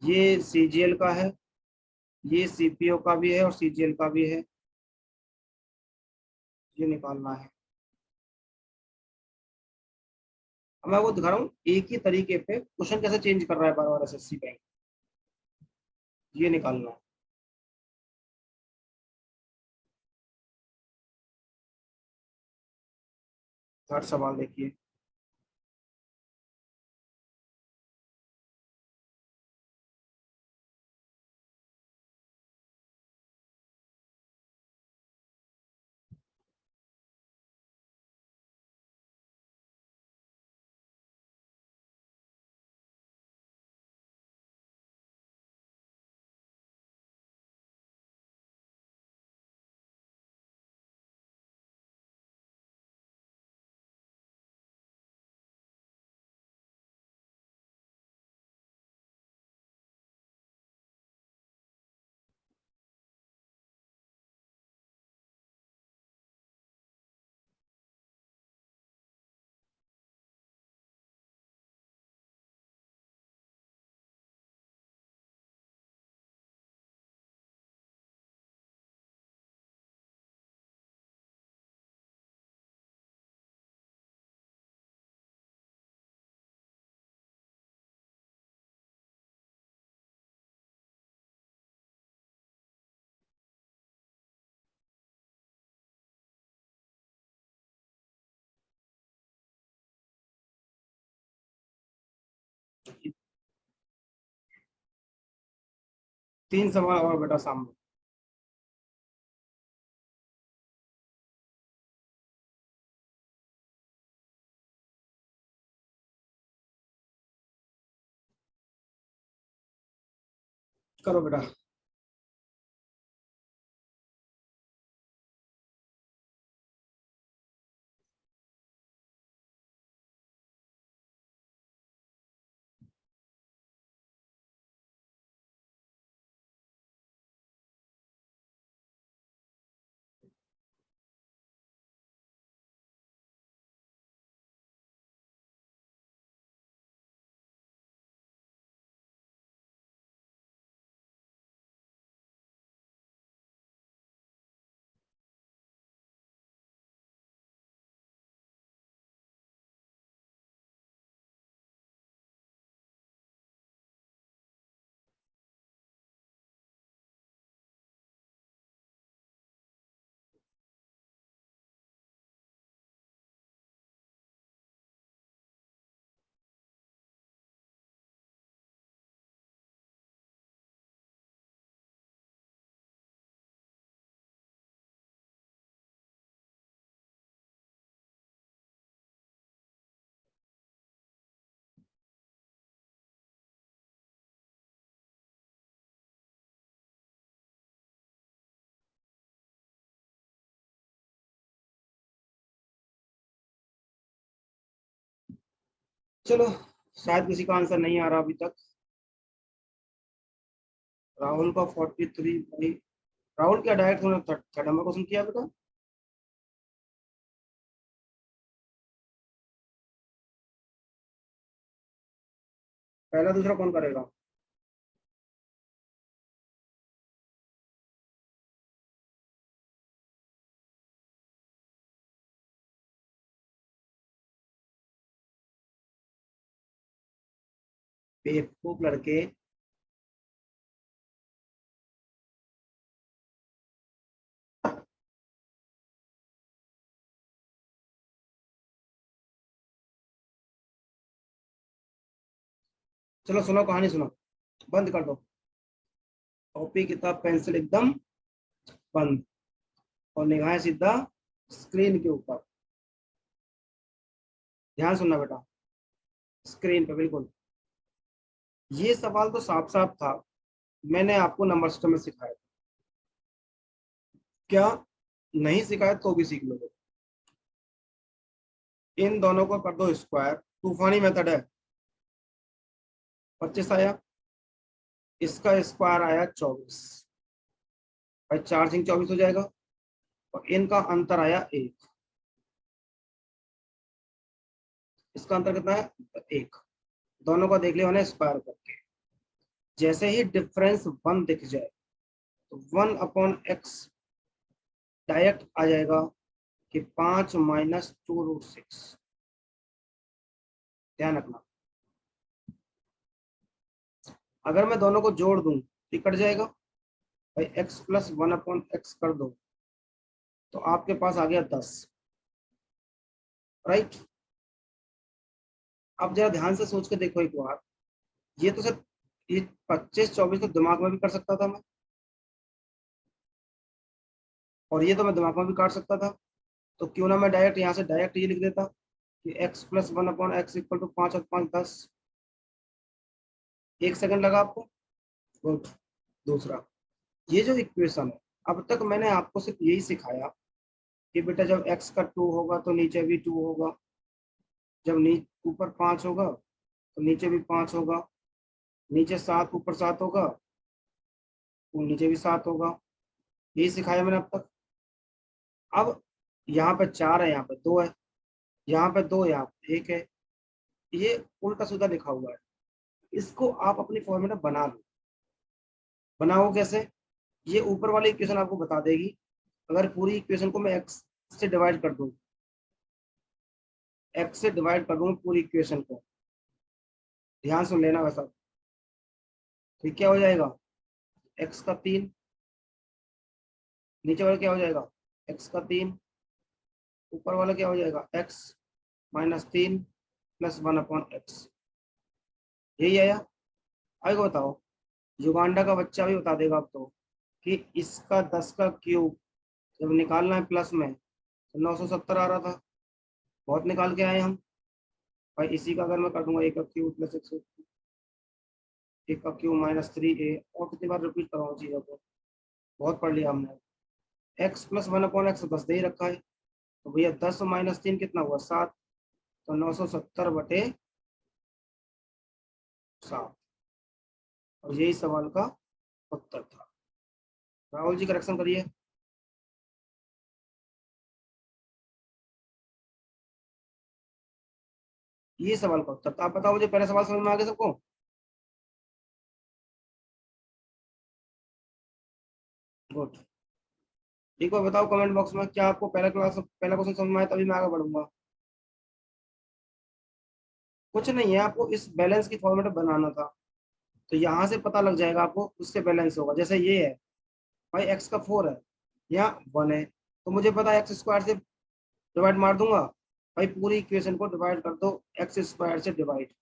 ये सीजीएल का है, ये सीपीओ का भी है और सीजीएल का भी है, ये निकालना है। अब मैं वो दिखा रहा हूँ एक ही तरीके पे क्वेश्चन कैसे चेंज कर रहा है बार बार एसएससी बैंक, ये निकालना है। थर्ड सवाल देखिए, तीन सवाल और बेटा सामने। करो बेटा। चलो, शायद किसी का आंसर नहीं आ रहा अभी तक। राहुल का 43 भाई। राहुल क्या डायरेक्ट उन्होंने थर्ड नंबर क्वेश्चन किया बेटा? पहला दूसरा कौन करेगा? बेवकूफ लड़के। चलो सुनो, कहानी सुनो। बंद कर दो। कॉपी किताब पेंसिल एकदम बंद, और निगाहें सीधा स्क्रीन के ऊपर। ध्यान सुनना बेटा, स्क्रीन पे बिल्कुल। ये सवाल तो साफ साफ था, मैंने आपको नंबर सिस्टम में सिखाया। क्या नहीं सिखाया तो भी सीख लोगे। इन दोनों को कर दो स्क्वायर, तूफानी मेथड है। 25 आया, इसका स्क्वायर आया 24। भाई 4 से 24 हो जाएगा, और इनका अंतर आया 1। इसका अंतर कितना है? 1। दोनों का देख लिया मैंने स्क्वायर करके। जैसे ही डिफरेंस 1 दिख जाए तो 1/x डायरेक्ट आ जाएगा कि 5 - 2√6। ध्यान रखना, अगर मैं दोनों को जोड़ दूं तो कट जाएगा। भाई x+1/x कर दो तो आपके पास आ गया 10। राइट। अब जरा ध्यान से सोच के देखो एक बार। ये तो सिर्फ ये 25 24 तो दिमाग में भी कर सकता था मैं, और ये तो मैं दिमाग में भी काट सकता था। तो क्यों ना मैं डायरेक्ट यहाँ से डायरेक्ट ये लिख देता कि x+1/x = 5 और 5 10। 1 सेकंड लगा आपको। गुड। दूसरा, ये जो इक्वेशन है, अब तक मैंने आपको सिर्फ यही सिखाया कि बेटा जब x का 2 होगा तो नीचे भी 2 होगा, जब ऊपर 5 होगा तो नीचे भी 5 होगा, नीचे 7 ऊपर 7 होगा तो नीचे भी 7 होगा। यही सिखाया मैंने अब तक। अब यहाँ पे 4 है, यहाँ पे 2 है, यहाँ पे 2, यहाँ पे 1 है। ये उल्टा सीधा लिखा हुआ है। इसको आप अपनी फॉर्मूला बना लो। बनाओ कैसे? ये ऊपर वाली इक्वेशन आपको बता देगी। अगर पूरी इक्वेशन को मैं x से डिवाइड कर दूं, x से डिवाइड कर दूं पूरी इक्वेशन को, ध्यान सुन लेना वैसा, तो ये क्या हो जाएगा? x का 3, नीचे वाला क्या हो जाएगा? x का 3, ऊपर वाला क्या हो जाएगा? x - 3 + 1/x। यही आया। आगे को बताओ, युगांडा का बच्चा भी बता देगा अब तो, कि इसका 10 का क्यूब जब निकालना है प्लस में तो 970 आ रहा था। बहुत निकाल के आए हम भाई। इसी का अगर मैं कर दूंगा, एक का क्यूब प्लस एक का क्यूब -3a, और कितनी बार रिपीट कराऊँ चीज़ों को, बहुत पढ़ लिया हमने। एक्स प्लस 1/x 10 दे ही रखा है, तो भैया 10 -3 कितना हुआ, 7। तो 970/7, और यही सवाल का उत्तर था। राहुल जी करेक्शन करिए। ये सवाल का उत्तर था। आप बताओ मुझे, पहले सवाल समझ में आ गया सबको? गुड। एक बार बताओ कमेंट बॉक्स में, क्या आपको पहला क्वेश्चन समझ में आया? तभी मैं आगे बढ़ूंगा। कुछ नहीं है, आपको इस बैलेंस की फॉर्मेट बनाना था, तो यहाँ से पता लग जाएगा आपको, उससे बैलेंस होगा। जैसे ये है भाई, एक्स का 4 है, यहाँ 1 है, तो मुझे पता है एक्स स्क्वायर से डिवाइड मार दूंगा। भाई पूरी इक्वेशन को डिवाइड कर दो एक्स स्क्वायर से डिवाइड।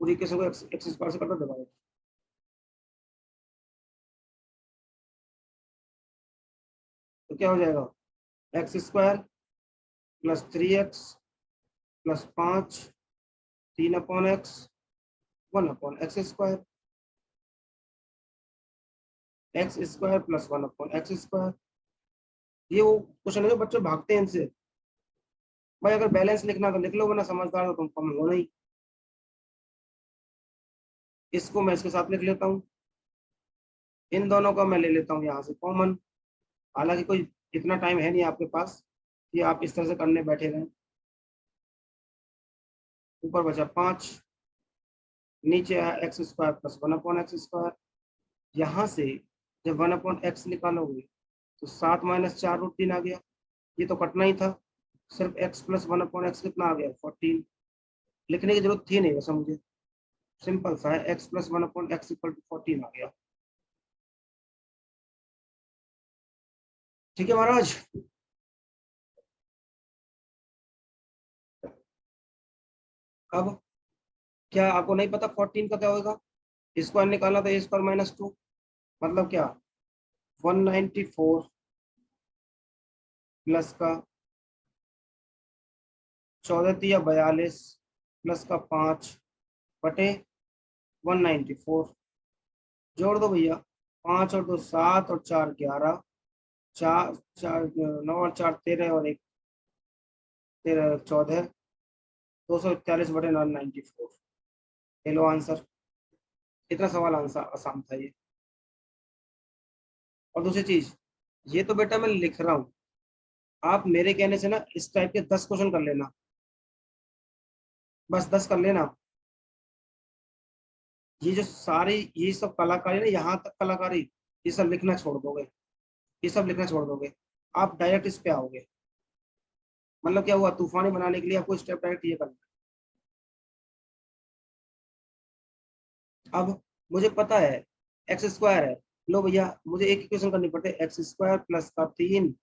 पूरी इक्वेशन को एक्स स्क्वायर से कर दो डिवाइड। तो क्या हो जाएगा, x² + 3x + 5, 3/x, 1/x²। x² + 1/x²। ये वो क्वेश्चन है जो बच्चे भागते हैं इनसे। भाई अगर बैलेंस लिखना तो लिख लो, वरना समझदार हो तुम कम हो नहीं। इसको मैं इसके साथ लिख लेता हूँ, इन दोनों का मैं ले लेता हूँ यहाँ से कॉमन। हालांकि कोई इतना टाइम है नहीं आपके पास कि आप इस तरह से करने बैठे रहें। ऊपर बचा 5, नीचे आया x² + 1/x²। यहाँ से जब 1/x निकालोगे तो 7 - 4√3 आ गया। ये तो कटना ही था। सिर्फ x + 1/x कितना आ गया, 14। लिखने की जरूरत थी नहीं वैसा मुझे, सिंपल सा है, x + 1/x = 14 आ गया। ठीक है महाराज। अब क्या आपको नहीं पता 14 का क्या होगा? स्क्वायर निकाला था a² - 2, मतलब क्या, 194 प्लस का 14×42 प्लस का 5/194। जोड़ दो भैया, 5 और 2 7 और 4 11, 9 और 4 13 और 1 13 14, 241/194। ले लो आंसर। इतना सवाल आंसर आसान था ये। और दूसरी चीज, ये तो बेटा मैं लिख रहा हूँ, आप मेरे कहने से ना इस टाइप के 10 क्वेश्चन कर लेना, बस 10 कर लेना। ये जो सारी ये सब कलाकारी ना, यहाँ तक कलाकारी, ये सब लिखना छोड़ दोगे, ये सब लिखना छोड़ दोगे, आप डायरेक्ट इस पे आओगे। मतलब क्या हुआ, तूफानी बनाने के लिए आपको स्टेप डायरेक्ट ये करना है। अब मुझे पता है x² है, लो भैया मुझे एक इक्वेशन करनी पड़ती है, x² + 3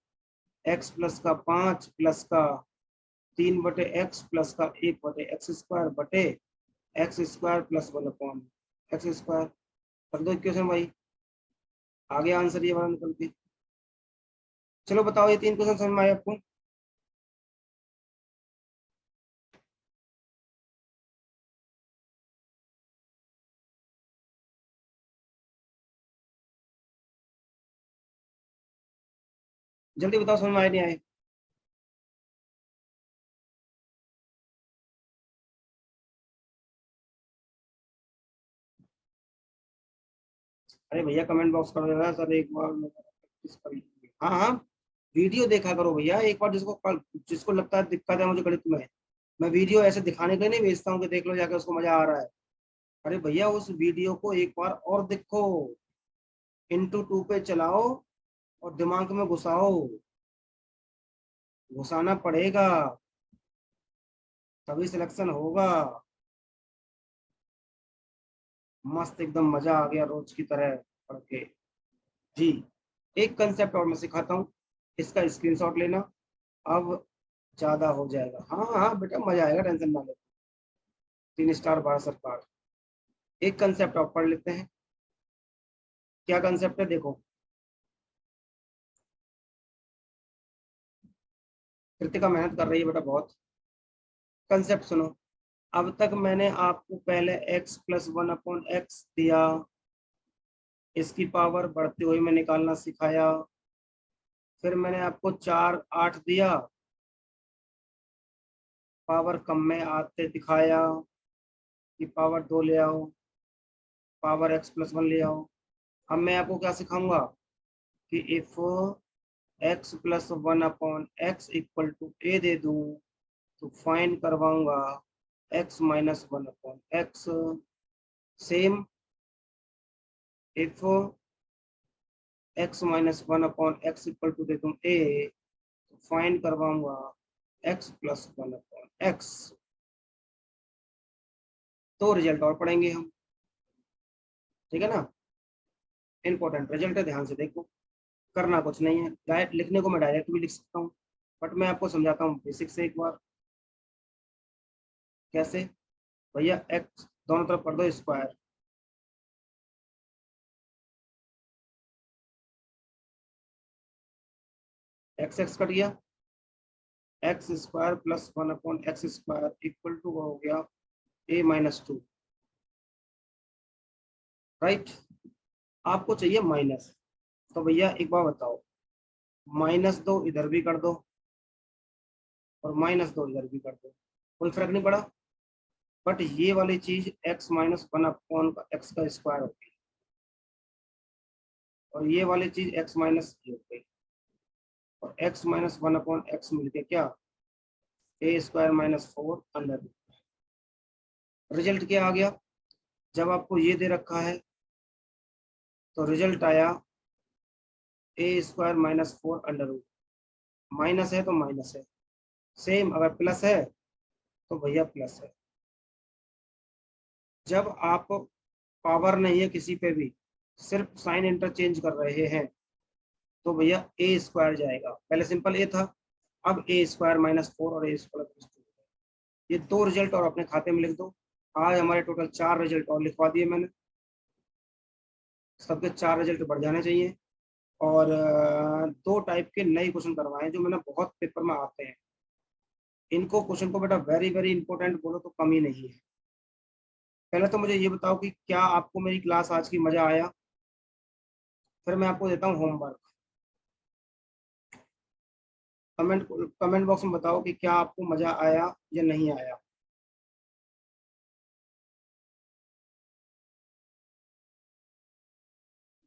x + 5 +3/x +1/x² कर दो इक्वेशन भाई। आ गया आंसर ये वाला निकल के। चलो बताओ, ये 3 क्वेश्चन समझ में आए आपको? जल्दी बताओ, समझ में आए नहीं आए? अरे भैया कमेंट बॉक्स कर देना सर, एक बार प्रैक्टिस कर लीजिए। हाँ हाँ, वीडियो देखा करो भैया एक बार। जिसको लगता है दिक्कत है मुझे गणित में, मैं वीडियो ऐसे दिखाने के लिए नहीं भेजता हूँ कि देख लो जाके उसको मजा आ रहा है। अरे भैया उस वीडियो को एक बार और देखो, *2 पे चलाओ और दिमाग में घुसाओ, घुसाना पड़ेगा, तभी सिलेक्शन होगा। मस्त एकदम मजा आ गया रोज की तरह पढ़ के। जी, एक कंसेप्ट और मैं सिखाता हूँ, इसका स्क्रीनशॉट लेना। अब ज्यादा हो जाएगा। हाँ हाँ बेटा, मजा आएगा, टेंशन ना ले। 3 स्टार भारत सरकार। एक कंसेप्ट और पढ़ लेते हैं। क्या कंसेप्ट है देखो। कृतिका मेहनत कर रही है बेटा बहुत। कंसेप्ट सुनो। अब तक मैंने आपको पहले x प्लस 1/x दिया, इसकी पावर बढ़ते हुए मैं निकालना सिखाया। फिर मैंने आपको 4 8 दिया, पावर कम में आते दिखाया कि पावर 2 ले आओ, पावर x+1 ले आओ। अब मैं आपको क्या सिखाऊंगा कि if x+1/x equal to a दे दूं तो फाइंड करवाऊंगा x-1/x। Same if x-1/x equal to दे दूं a तो फाइंड करवाऊंगा x+1/x। तो रिजल्ट और पढ़ेंगे हम, ठीक है ना। इंपॉर्टेंट रिजल्ट है, ध्यान से देखो। करना कुछ नहीं है, डायरेक्ट लिखने को मैं डायरेक्ट भी लिख सकता हूँ, बट मैं आपको समझाता हूँ बेसिक से एक बार। कैसे भैया, x दोनों तरफ कर दो स्क्वायर। एक्स एक्स कट गया, x² + 1/x² इक्वल टू हो गया a-2। राइट। आपको चाहिए माइनस, तो भैया एक बार बताओ, -2 इधर भी कर दो और -2 इधर भी कर दो, कोई फर्क नहीं पड़ा। बट ये वाली चीज x-1/x² होगी और ये वाली चीज x- हो गई, और x-1/x मिलके क्या, a²-4 रिजल्ट क्या आ गया। जब आपको ये दे रखा है तो रिजल्ट आया a²-4 माइनस है तो माइनस है, सेम अगर प्लस है तो भैया प्लस है। जब आप पावर नहीं है किसी पे भी, सिर्फ साइन इंटरचेंज कर रहे हैं, तो भैया a² जाएगा। पहले सिंपल a था, अब a²-4 और a²+2। ये 2 रिजल्ट और अपने खाते में लिख दो। आज हमारे टोटल 4 रिजल्ट और लिखवा दिए मैंने, सबके 4 रिजल्ट बढ़ जाने चाहिए। और 2 टाइप के नए क्वेश्चन करवाए जो मैंने बहुत पेपर में आते हैं। इनको क्वेश्चन को बेटा वेरी वेरी इंपॉर्टेंट बोलो तो कम ही नहीं है। पहले तो मुझे ये बताओ कि क्या आपको मेरी क्लास आज की मजा आया। फिर मैं आपको देता हूँ होमवर्क। कमेंट कमेंट बॉक्स में बताओ कि क्या आपको मजा आया या नहीं आया।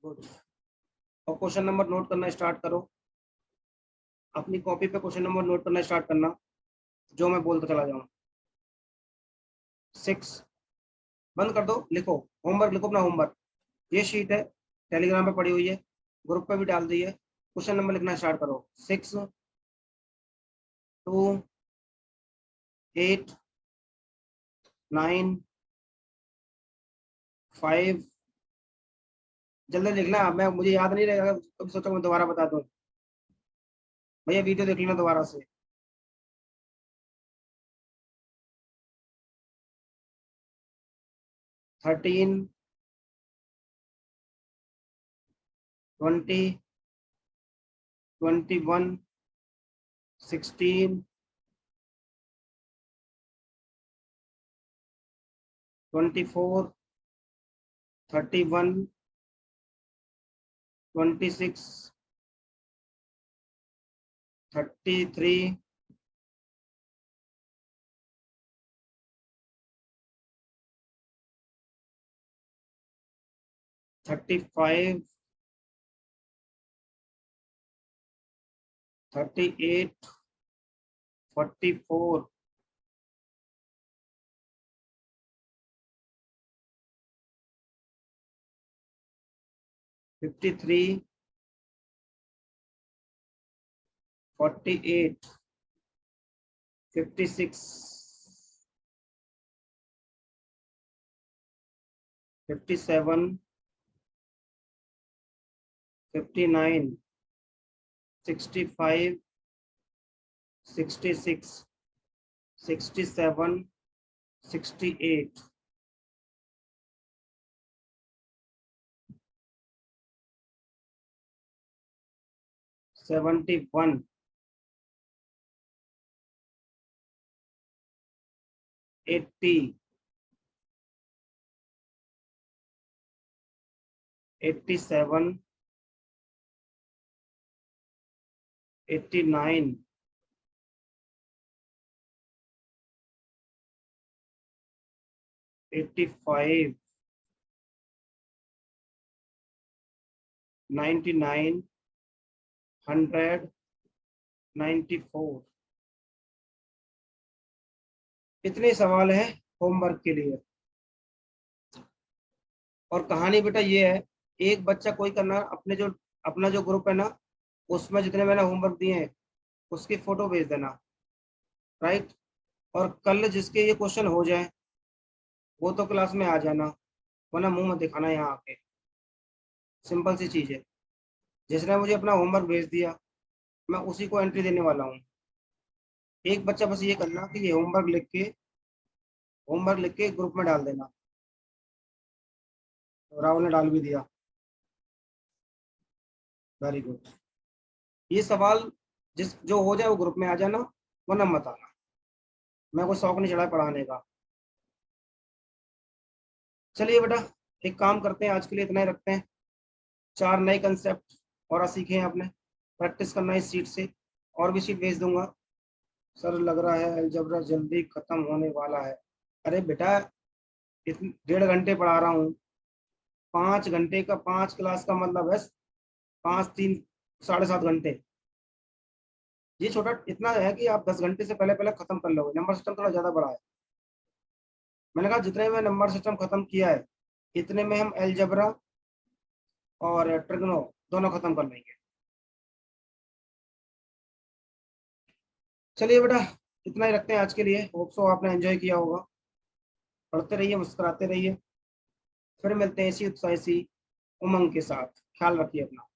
गुड। और क्वेश्चन नंबर नोट करना स्टार्ट करो। अपनी कॉपी पे क्वेश्चन नंबर नोट करना स्टार्ट करना, जो मैं बोलता चला जाऊँ। 6 बंद कर दो, लिखो होमवर्क, लिखो अपना होमवर्क। ये शीट है, टेलीग्राम पे पड़ी हुई है, ग्रुप पे भी डाल दी है। क्वेश्चन नंबर लिखना स्टार्ट करो। 6 2 8 9 5। जल्दी लिखना, मैं मुझे याद नहीं रहेगा तो सोचो मैं दोबारा बता दूं। भैया वीडियो देख लेना दोबारा से। 13 20 21 16 24 31 26 33 35 38 44 53 48 56 57 59 65, 66, 67, 68, 71, 80, 87, 89, 85, 99, 100, 94। इतने सवाल हैं होमवर्क के लिए। और कहानी बेटा ये है, एक बच्चा कोई करना, अपना जो ग्रुप है ना, उसमें जितने मैंने होमवर्क दिए हैं उसकी फोटो भेज देना, राइट। और कल जिसके ये क्वेश्चन हो जाए वो तो क्लास में आ जाना, वरना मुंह मत दिखाना यहाँ आके। सिंपल सी चीज है। जिसने मुझे अपना होमवर्क भेज दिया मैं उसी को एंट्री देने वाला हूँ। एक बच्चा बस ये करना कि ये होमवर्क लिख के ग्रुप में डाल देना। तो राहुल ने डाल भी दिया, वेरी गुड। ये सवाल जिस जो हो जाए वो ग्रुप में आ जाना, वरना मत आना। मैं कोई शौक नहीं चढ़ा पढ़ाने का। चलिए बेटा, एक काम करते हैं, आज के लिए इतना ही रखते हैं। 4 नए कंसेप्ट और सीखे हैं आपने, प्रैक्टिस करना इस सीट से। और भी सीट भेज दूंगा। सर लग रहा है अलजेब्रा जल्दी खत्म होने वाला है। अरे बेटा, 1.5 घंटे पढ़ा रहा हूँ। 5 घंटे का 5 क्लास का मतलब है 5 3 7.5 घंटे। ये छोटा इतना है कि आप 10 घंटे से पहले पहले खत्म कर लोगे। नंबर सिस्टम थोड़ा ज्यादा बड़ा है। मैंने कहा जितने में नंबर सिस्टम खत्म किया है इतने में हम अलजेब्रा और ट्रिग्नो दोनों खत्म कर लेंगे। चलिए बेटा, इतना ही रखते हैं आज के लिए। होप सो आपने एंजॉय किया होगा। पढ़ते रहिए, मुस्कुराते रहिए। फिर मिलते हैं इसी उत्साह, इसी उमंग के साथ। ख्याल रखिए अपना।